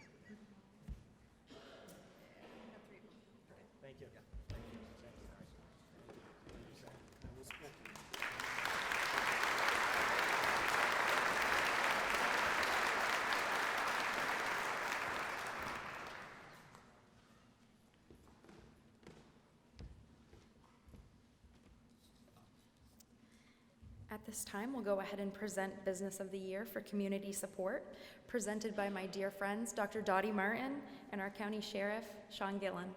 At this time, we'll go ahead and present Business of the Year for Community Support, presented by my dear friends, Dr. Dottie Martin and our County Sheriff, Sean Gillen.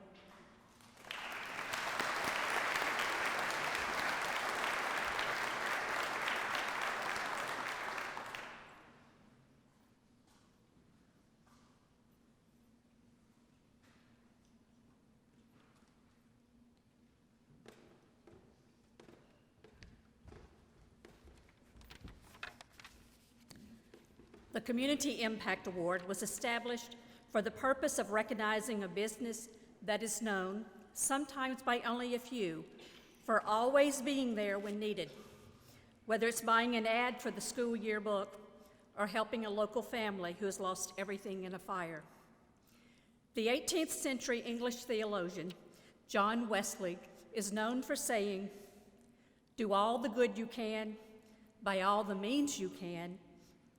The Community Impact Award was established for the purpose of recognizing a business that is known, sometimes by only a few, for always being there when needed, whether it's buying an ad for the school yearbook or helping a local family who has lost everything in a fire. The 18th century English theologian, John Wesley, is known for saying, "Do all the good you can, by all the means you can,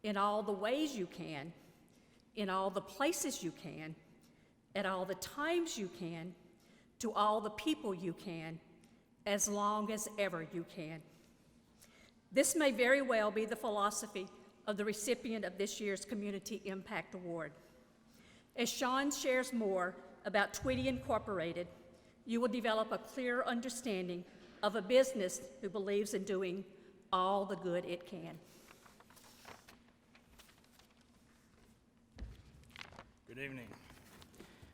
in all the ways you can, in all the places you can, at all the times you can, to all the people you can, as long as ever you can." This may very well be the philosophy of the recipient of this year's Community Impact Award. As Sean shares more about Tweedie Incorporated, you will develop a clear understanding of a business who believes in doing all the good it can. Good evening.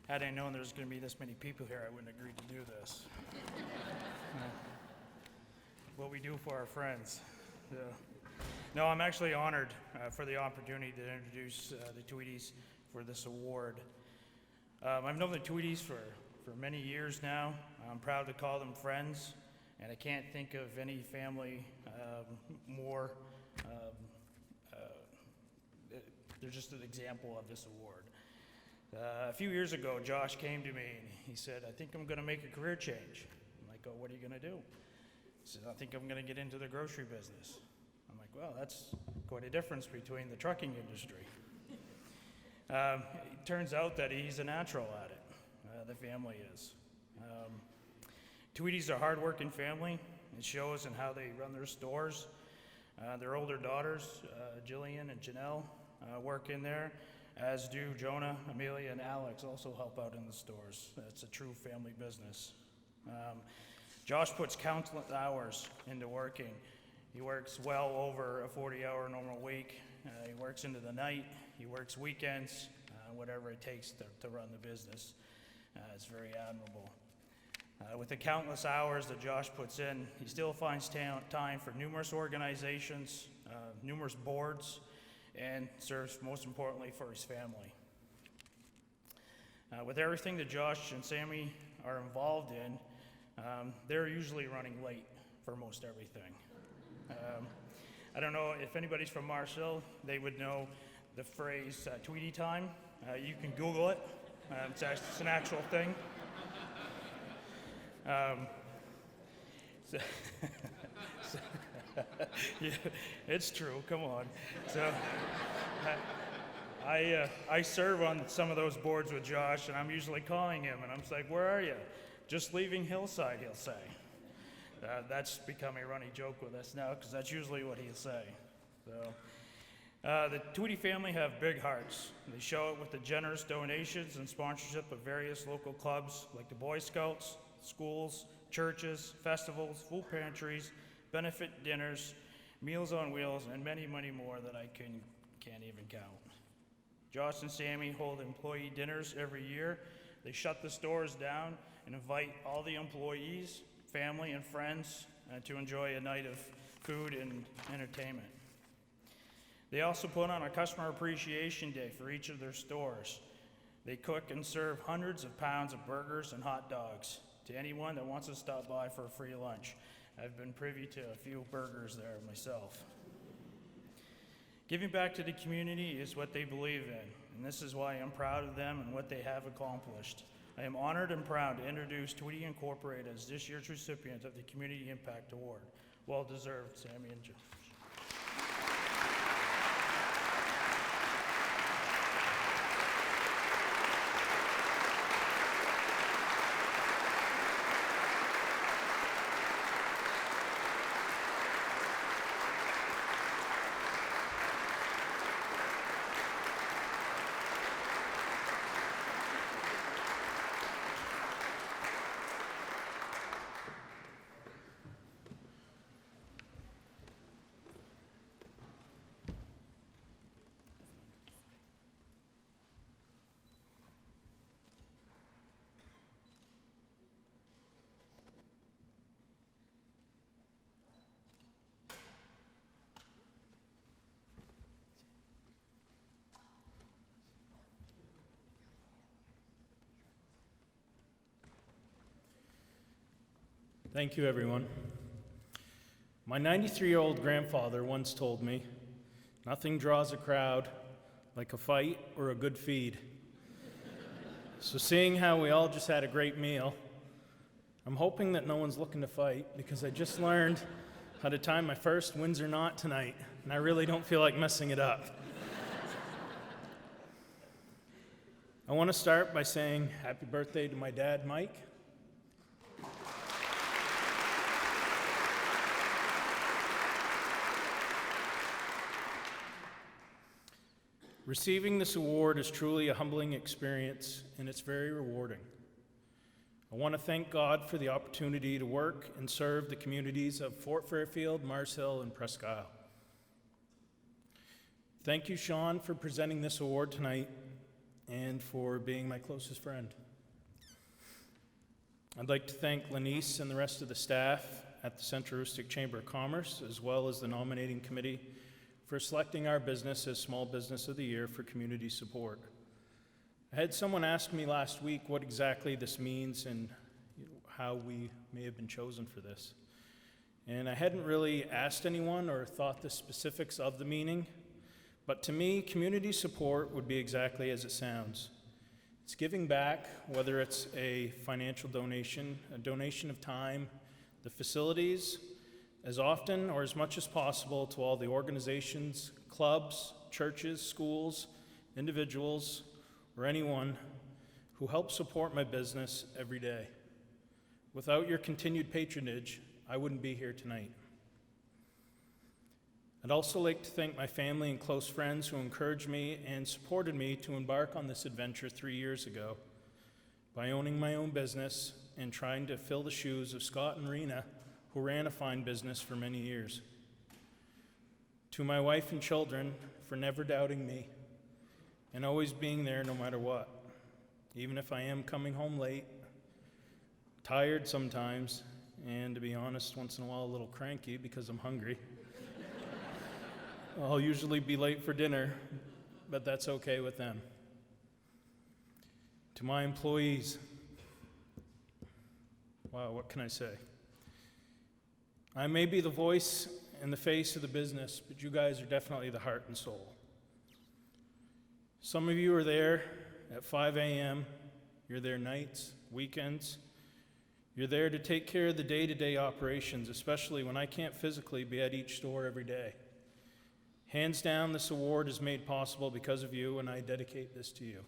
Had I known there was going to be this many people here, I wouldn't agree to do this. What we do for our friends. No, I'm actually honored for the opportunity to introduce the Tweedies for this award. I've known the Tweedies for many years now. I'm proud to call them friends, and I can't think of any family more. They're just an example of this award. A few years ago, Josh came to me and he said, "I think I'm going to make a career change." I'm like, "Oh, what are you going to do?" He said, "I think I'm going to get into the grocery business." I'm like, "Well, that's quite a difference between the trucking industry." It turns out that he's a natural at it. The family is. Tweedie's a hardworking family. It shows in how they run their stores. Their older daughters, Jillian and Janelle, work in there, as do Jonah, Amelia, and Alex also help out in the stores. It's a true family business. Josh puts countless hours into working. He works well over a 40-hour normal week. He works into the night. He works weekends, whatever it takes to run the business. It's very admirable. With the countless hours that Josh puts in, he still finds time for numerous organizations, numerous boards, and serves most importantly for his family. With everything that Josh and Sammy are involved in, they're usually running late for most everything. I don't know if anybody's from Marshall, they would know the phrase Tweedie time. You can Google it. It's an actual thing. Yeah, it's true, come on. So I serve on some of those boards with Josh, and I'm usually calling him, and I'm just like, "Where are you?" "Just leaving Hillside," he'll say. That's become a running joke with us now, because that's usually what he'll say. So, the Tweedie family have big hearts. They show it with the generous donations and sponsorship of various local clubs like the Boy Scouts, schools, churches, festivals, food pantries, benefit dinners, Meals on Wheels, and many, many more that I can't even count. Josh and Sammy hold employee dinners every year. They shut the stores down and invite all the employees, family, and friends to enjoy a night of food and entertainment. They also put on a customer appreciation day for each of their stores. They cook and serve hundreds of pounds of burgers and hot dogs to anyone that wants to stop by for a free lunch. I've been privy to a few burgers there myself. Giving back to the community is what they believe in, and this is why I'm proud of them and what they have accomplished. I am honored and proud to introduce Tweedie Incorporated as this year's recipient of the Community Impact Award. Well deserved, Sammy and Joe. Thank you, everyone. My 93-year-old grandfather once told me, nothing draws a crowd like a fight or a good feed. So seeing how we all just had a great meal, I'm hoping that no one's looking to fight because I just learned how to time my first Windsor knot tonight, and I really don't feel like messing it up. I want to start by saying happy birthday to my dad, Mike. Receiving this award is truly a humbling experience, and it's very rewarding. I want to thank God for the opportunity to work and serve the communities of Fort Fairfield, Mars Hill, and Presque Isle. Thank you, Sean, for presenting this award tonight and for being my closest friend. I'd like to thank Lanice and the rest of the staff at the Central Aroostook Chamber of Commerce, as well as the nominating committee, for selecting our business as Small Business of the Year for community support. I had someone ask me last week what exactly this means and how we may have been chosen for this. And I hadn't really asked anyone or thought the specifics of the meaning, but to me, community support would be exactly as it sounds. It's giving back, whether it's a financial donation, a donation of time, the facilities, as often or as much as possible to all the organizations, clubs, churches, schools, individuals, or anyone who help support my business every day. Without your continued patronage, I wouldn't be here tonight. I'd also like to thank my family and close friends who encouraged me and supported me to embark on this adventure 3 years ago by owning my own business and trying to fill the shoes of Scott and Rena, who ran a fine business for many years. To my wife and children for never doubting me and always being there no matter what, even if I am coming home late, tired sometimes, and to be honest, once in a while a little cranky because I'm hungry. I'll usually be late for dinner, but that's okay with them. To my employees, wow, what can I say? I may be the voice and the face of the business, but you guys are definitely the heart and soul. Some of you are there at 5 a.m. You're there nights, weekends. You're there to take care of the day-to-day operations, especially when I can't physically be at each store every day. Hands down, this award is made possible because of you, and I dedicate this to you.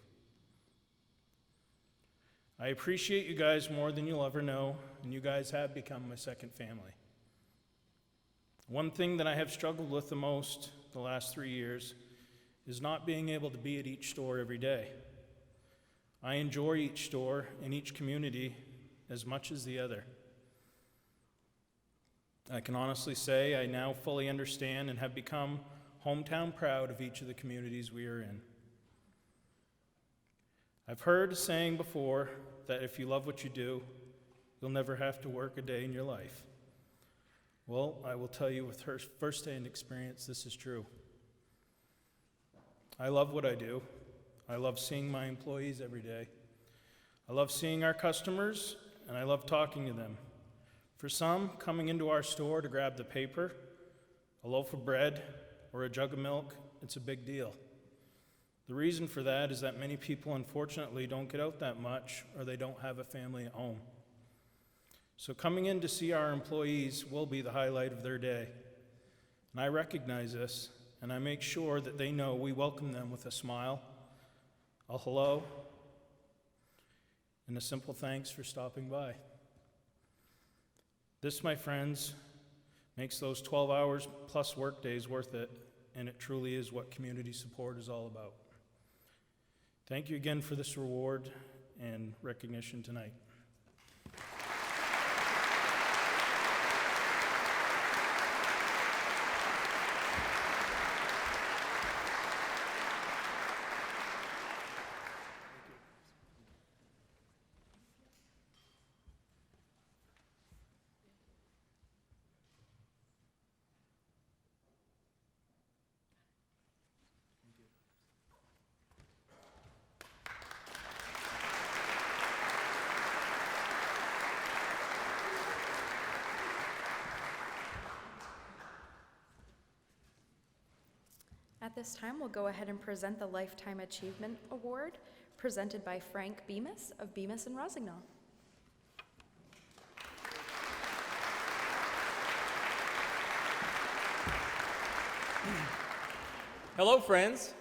I appreciate you guys more than you'll ever know, and you guys have become my second family. One thing that I have struggled with the most the last 3 years is not being able to be at each store every day. I enjoy each store and each community as much as the other. I can honestly say I now fully understand and have become hometown proud of each of the communities we are in. I've heard a saying before that if you love what you do, you'll never have to work a day in your life. Well, I will tell you with first-hand experience, this is true. I love what I do. I love seeing my employees every day. I love seeing our customers, and I love talking to them. For some, coming into our store to grab the paper, a loaf of bread, or a jug of milk, it's a big deal. The reason for that is that many people, unfortunately, don't get out that much, or they don't have a family at home. So coming in to see our employees will be the highlight of their day. And I recognize this, and I make sure that they know we welcome them with a smile, a hello, and a simple thanks for stopping by. This, my friends, makes those 12 hours plus work days worth it, and it truly is what community support is all about. Thank you again for this reward and recognition tonight. At this time, we'll go ahead and present the Lifetime Achievement Award presented by Frank Bemis of Bemis and Rosignol. Hello, friends.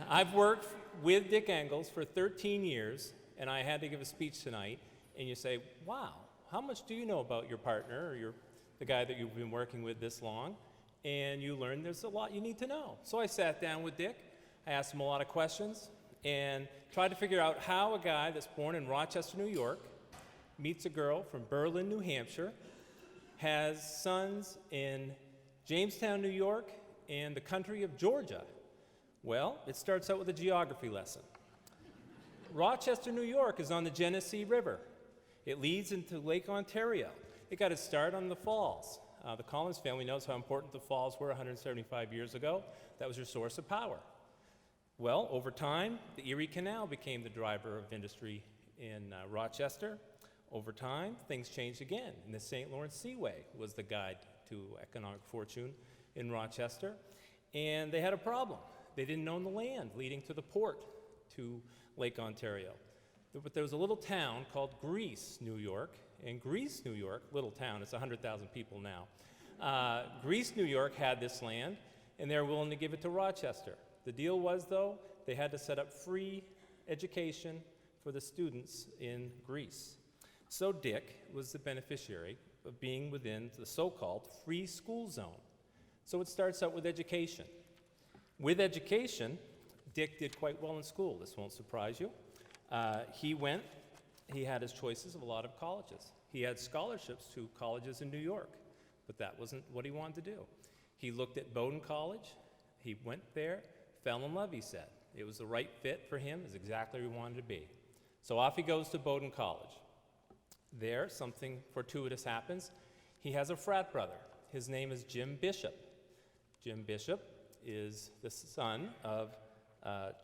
I've worked with Dick Engels for 13 years, and I had to give a speech tonight. And you say, wow, how much do you know about your partner or the guy that you've been working with this long? And you learn there's a lot you need to know. So I sat down with Dick, I asked him a lot of questions, and tried to figure out how a guy that's born in Rochester, New York, meets a girl from Berlin, New Hampshire, has sons in Jamestown, New York, and the country of Georgia. Well, it starts out with a geography lesson. Rochester, New York is on the Genesee River. It leads into Lake Ontario. It got its start on the falls. The Collins family knows how important the falls were 175 years ago. That was your source of power. Well, over time, the Erie Canal became the driver of industry in Rochester. Over time, things changed again, and the St. Lawrence Seaway was the guide to economic fortune in Rochester, and they had a problem. They didn't own the land leading to the port to Lake Ontario. But there was a little town called Greece, New York, and Greece, New York, little town, it's 100,000 people now. Greece, New York had this land, and they were willing to give it to Rochester. The deal was, though, they had to set up free education for the students in Greece. So Dick was the beneficiary of being within the so-called free school zone. So it starts out with education. With education, Dick did quite well in school. This won't surprise you. He had his choices of a lot of colleges. He had scholarships to colleges in New York, but that wasn't what he wanted to do. He looked at Bowdoin College. He went there, fell in love, he said. It was the right fit for him, is exactly where he wanted to be. So off he goes to Bowdoin College. There, something fortuitous happens. He has a frat brother. His name is Jim Bishop. Jim Bishop is the son of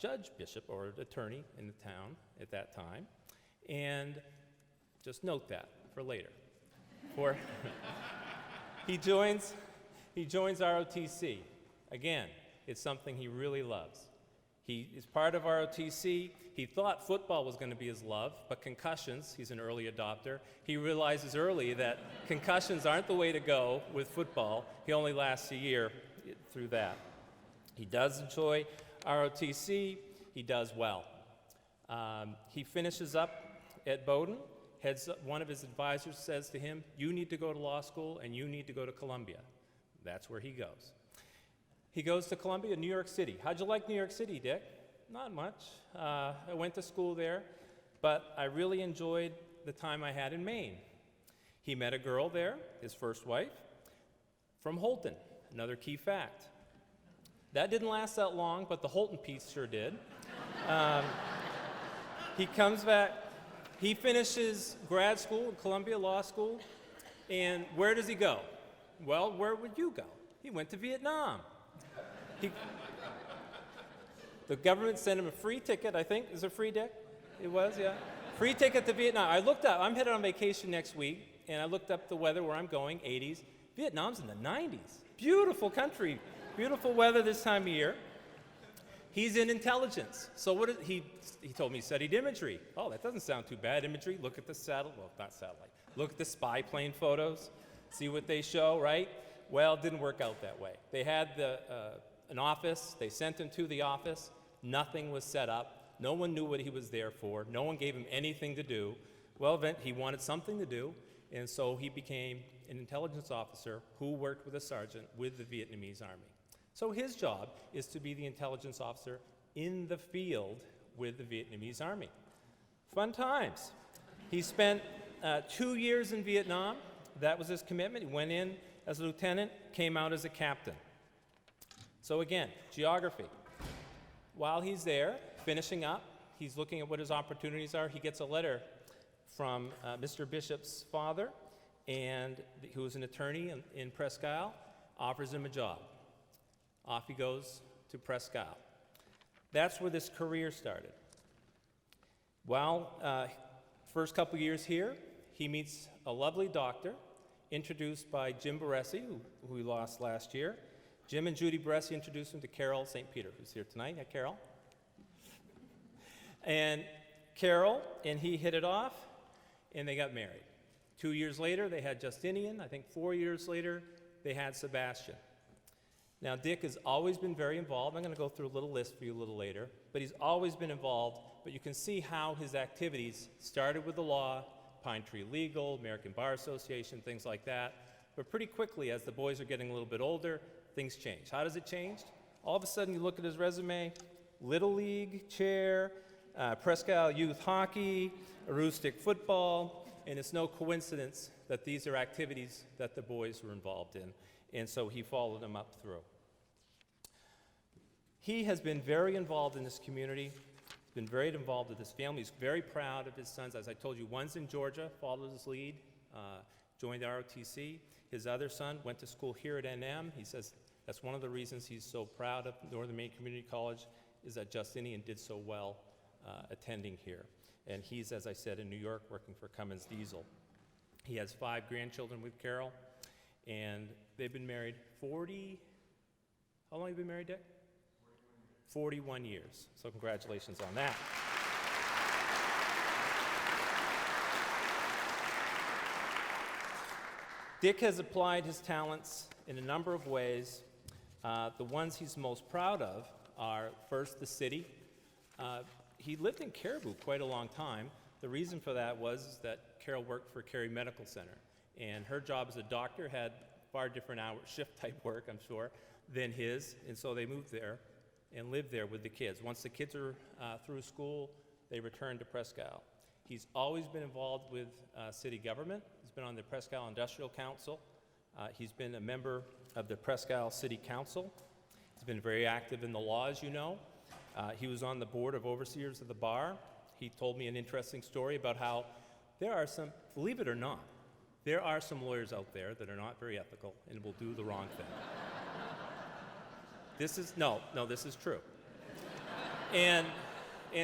Judge Bishop, or attorney in the town at that time. And just note that for later. He joins ROTC. Again, it's something he really loves. He is part of ROTC. He thought football was going to be his love, but concussions, he's an early adopter. He realizes early that concussions aren't the way to go with football. He only lasts a year through that. He does enjoy ROTC. He does well. He finishes up at Bowdoin. One of his advisors says to him, you need to go to law school and you need to go to Columbia. That's where he goes. He goes to Columbia, New York City. How'd you like New York City, Dick? Not much. I went to school there, but I really enjoyed the time I had in Maine. He met a girl there, his first wife, from Holton, another key fact. That didn't last that long, but the Holton piece sure did. He comes back, he finishes grad school at Columbia Law School, and where does he go? Well, where would you go? He went to Vietnam. The government sent him a free ticket, I think. Is it free, Dick? It was, yeah. Free ticket to Vietnam. I looked up, I'm headed on vacation next week, and I looked up the weather where I'm going, 80s. Vietnam's in the 90s. Beautiful country, beautiful weather this time of year. He's in intelligence. So he told me he studied imagery. Oh, that doesn't sound too bad, imagery. Look at the not satellite. Look at the spy plane photos. See what they show, right? Well, it didn't work out that way. They had an office. They sent him to the office. Nothing was set up. No one knew what he was there for. No one gave him anything to do. Well, he wanted something to do, and so he became an intelligence officer who worked with a sergeant with the Vietnamese Army. So his job is to be the intelligence officer in the field with the Vietnamese Army. Fun times. He spent 2 years in Vietnam. That was his commitment. He went in as a lieutenant, came out as a captain. So again, geography. While he's there, finishing up, he's looking at what his opportunities are. He gets a letter from Mr. Bishop's father, and who was an attorney in Presque Isle, offers him a job. Off he goes to Presque Isle. That's where this career started. While first couple years here, he meets a lovely doctor, introduced by Jim Baresi, who we lost last year, Jim and Judy Bressi introduced him to Carol St. Peter, who's here tonight. Hi, Carol. And Carol and he hit it off, and they got married. 2 years later, they had Justinian. I think 4 years later, they had Sebastian. Now, Dick has always been very involved. I'm going to go through a little list for you a little later, but he's always been involved, but you can see how his activities started with the law, Pine Tree Legal, American Bar Association, things like that. But pretty quickly, as the boys are getting a little bit older, things change. How does it change? All of a sudden, you look at his resume, Little League chair, Presque Isle Youth Hockey, Aroostook football, and it's no coincidence that these are activities that the boys were involved in, and so he followed them up through. He has been very involved in this community. He's been very involved with his family. He's very proud of his sons. As I told you, one's in Georgia, followed his lead, joined the ROTC. His other son went to school here at NM. He says that's one of the reasons he's so proud of Northern Maine Community College, is that Justinian did so well attending here. And he's, as I said, in New York working for Cummins Diesel. He has 5 grandchildren with Carol, and they've been married 40, how long have you been married, Dick? 41 years. So congratulations on that. Dick has applied his talents in a number of ways. The ones he's most proud of are, first, the city. He lived in Caribou quite a long time. The reason for that was that Carol worked for Cary Medical Center, and her job as a doctor had far different hour shift type work, I'm sure, than his, and so they moved there and lived there with the kids. Once the kids are through school, they returned to Presque Isle. He's always been involved with city government. He's been on the Presque Isle Industrial Council. He's been a member of the Presque Isle City Council. He's been very active in the law, as you know. He was on the board of overseers of the bar. He told me an interesting story about how there are some, believe it or not, there are some lawyers out there that are not very ethical and will do the wrong thing. This is true. And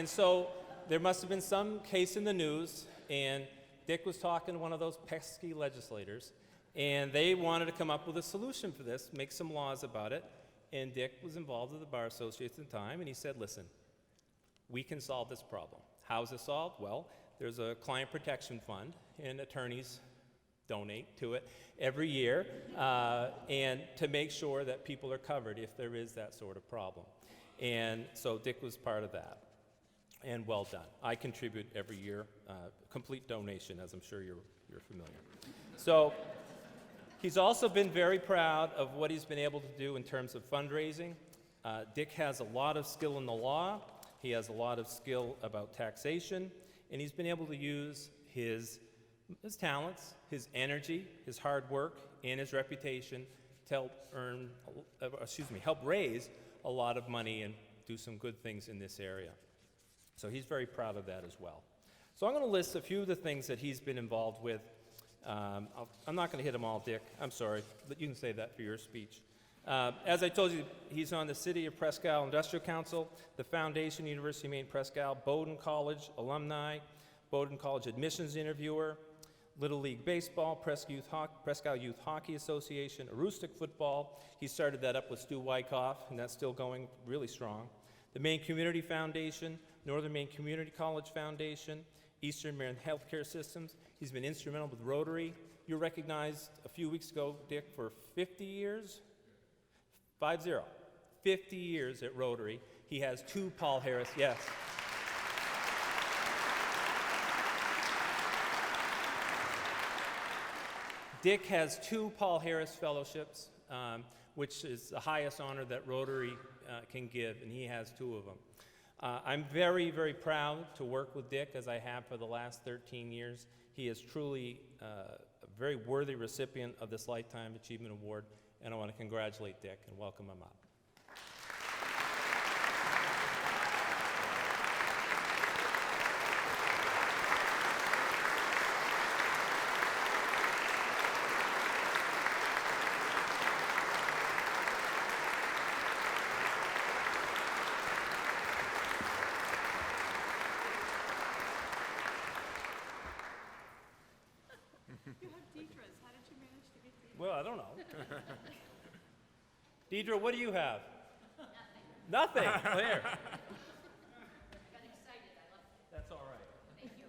so there must have been some case in the news, and Dick was talking to one of those pesky legislators, and they wanted to come up with a solution for this, make some laws about it. And Dick was involved with the Bar Association at the time, and he said, listen, we can solve this problem. How is it solved? Well, there's a client protection fund, and attorneys donate to it every year, and to make sure that people are covered if there is that sort of problem. And so Dick was part of that, and well done. I contribute every year, complete donation, as I'm sure you're familiar. So he's also been very proud of what he's been able to do in terms of fundraising. Dick has a lot of skill in the law. He has a lot of skill about taxation, and he's been able to use his talents, his energy, his hard work, and his reputation to help raise a lot of money and do some good things in this area. So he's very proud of that as well. So I'm going to list a few of the things that he's been involved with. I'm not going to hit them all, Dick. I'm sorry, but you can save that for your speech. As I told you, he's on the City of Presque Isle Industrial Council, the Foundation, University of Maine, Presque Isle, Bowdoin College alumni, Bowdoin College admissions interviewer, Little League Baseball, Presque Isle Youth Hockey Association, Aroostook football. He started that up with Stu Wyckoff, and that's still going really strong. The Maine Community Foundation, Northern Maine Community College Foundation, Eastern Maine Healthcare Systems. He's been instrumental with Rotary. You were recognized a few weeks ago, Dick, for 50 years? 50 years at Rotary. He has 2 Paul Harris, yes. Dick has 2 Paul Harris fellowships, which is the highest honor that Rotary can give, and he has 2 of them. I'm very, very proud to work with Dick, as I have for the last 13 years. He is truly a very worthy recipient of this Lifetime Achievement Award, and I want to congratulate Dick and welcome him up. You have Deidras. How did you manage to get Deidras? Well, I don't know. Deidra, what do you have? Nothing. Nothing. There. That's all right. Thank you.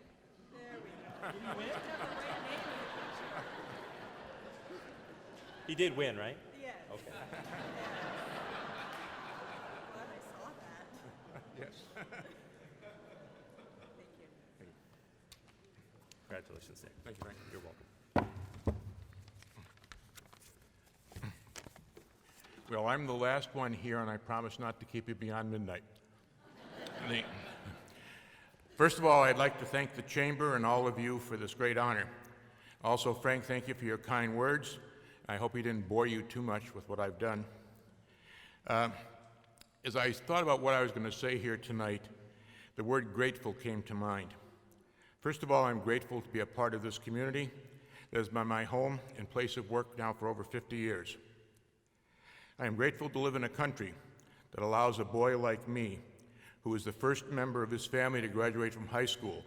There we go. Did he win? He did win, right? Yes. Okay. Glad I saw that. Yes. Thank you. Congratulations, Nick. Thank you, Frank. You're welcome. Well, I'm the last one here, and I promise not to keep you beyond midnight. First of all, I'd like to thank the Chamber and all of you for this great honor. Also, Frank, thank you for your kind words. I hope he didn't bore you too much with what I've done. As I thought about what I was going to say here tonight, the word grateful came to mind. First of all, I'm grateful to be a part of this community that has been my home and place of work now for over 50 years. I am grateful to live in a country that allows a boy like me, who is the first member of his family to graduate from high school,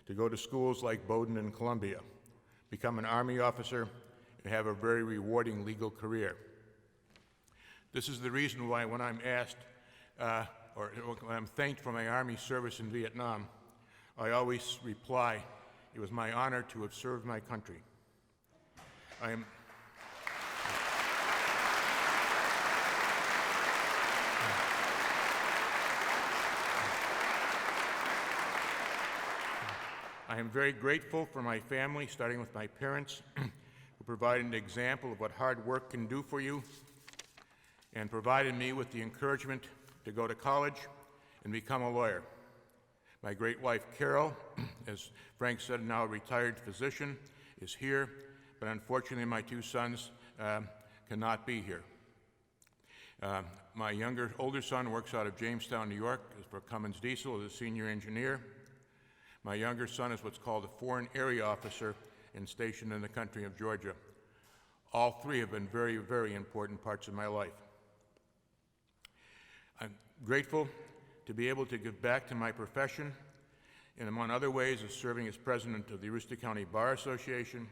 to go to schools like Bowdoin and Columbia, become an Army officer, and have a very rewarding legal career. This is the reason why when I'm asked, or when I'm thanked for my Army service in Vietnam, I always reply, it was my honor to have served my country. I am very grateful for my family, starting with my parents, who provided an example of what hard work can do for you, and provided me with the encouragement to go to college and become a lawyer. My great wife, Carol, as Frank said, now a retired physician, is here, but unfortunately my two sons cannot be here. My older son works out of Jamestown, New York, for Cummins Diesel as a senior engineer. My younger son is what's called a foreign area officer and stationed in the country of Georgia. All three have been very, very important parts of my life. I'm grateful to be able to give back to my profession, and among other ways is serving as president of the Aroostook County Bar Association,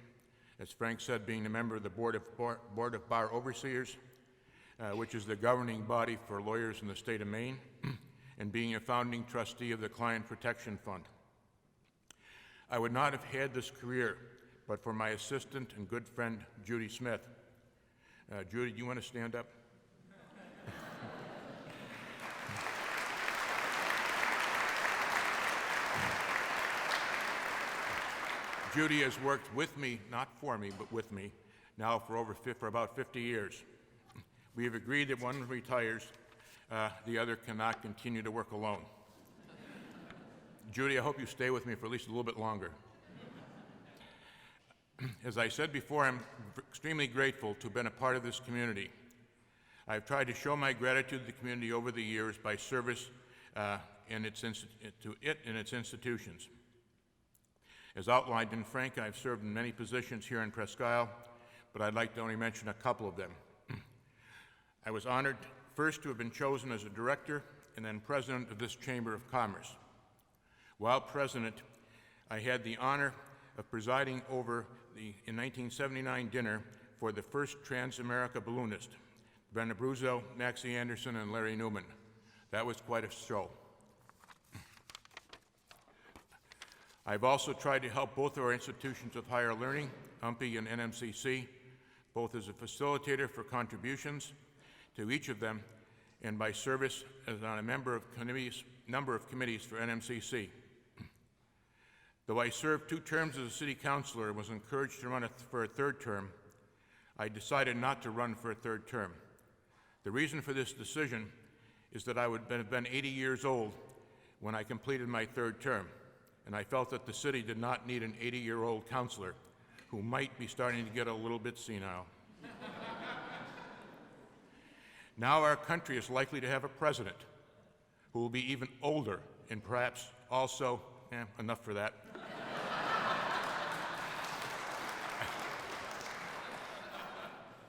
as Frank said, being a member of the Board of Bar Overseers, which is the governing body for lawyers in the state of Maine, and being a founding trustee of the Client Protection Fund. I would not have had this career but for my assistant and good friend, Judy Smith. Judy, do you want to stand up? Judy has worked with me, not for me, but with me, now for about 50 years. We have agreed that one retires, the other cannot continue to work alone. Judy, I hope you stay with me for at least a little bit longer. As I said before, I'm extremely grateful to have been a part of this community. I've tried to show my gratitude to the community over the years by service in its institutions. As outlined in Frank, I've served in many positions here in Presque Isle, but I'd like to only mention a couple of them. I was honored first to have been chosen as a director and then president of this Chamber of Commerce. While president, I had the honor of presiding over the, in 1979, dinner for the first Trans-America balloonist, Brenda Bruzzo, Maxie Anderson, and Larry Newman. That was quite a show. I've also tried to help both of our institutions of higher learning, UMPI and NMCC, both as a facilitator for contributions to each of them and by service as on a number of committees for NMCC. Though I served 2 terms as a city councilor and was encouraged to run for a 3rd term, I decided not to run for a 3rd term. The reason for this decision is that I would have been 80 years old when I completed my 3rd term, and I felt that the city did not need an 80-year-old councilor who might be starting to get a little bit senile. Now our country is likely to have a president who will be even older and perhaps also, enough for that.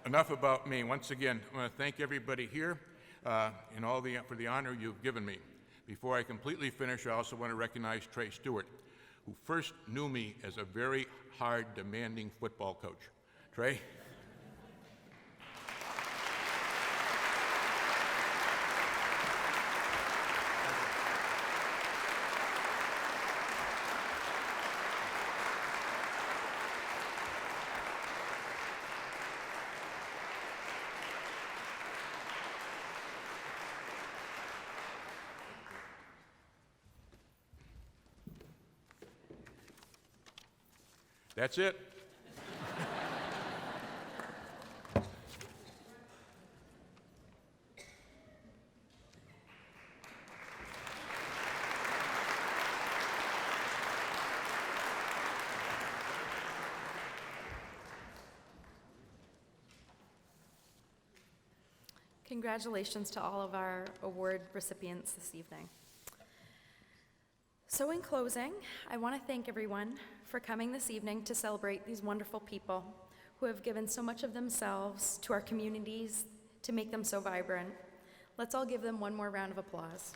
Enough about me. Once again, I want to thank everybody here and for the honor you've given me. Before I completely finish, I also want to recognize Trey Stewart, who first knew me as a very hard, demanding football coach. Trey? That's it. Congratulations to all of our award recipients this evening. So in closing, I want to thank everyone for coming this evening to celebrate these wonderful people who have given so much of themselves to our communities to make them so vibrant. Let's all give them one more round of applause.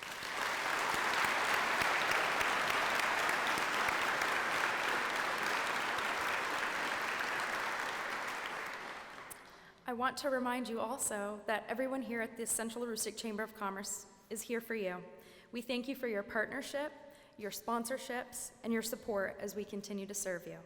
I want to remind you also that everyone here at the Central Aroostook Chamber of Commerce is here for you. We thank you for your partnership, your sponsorships, and your support as we continue to serve you.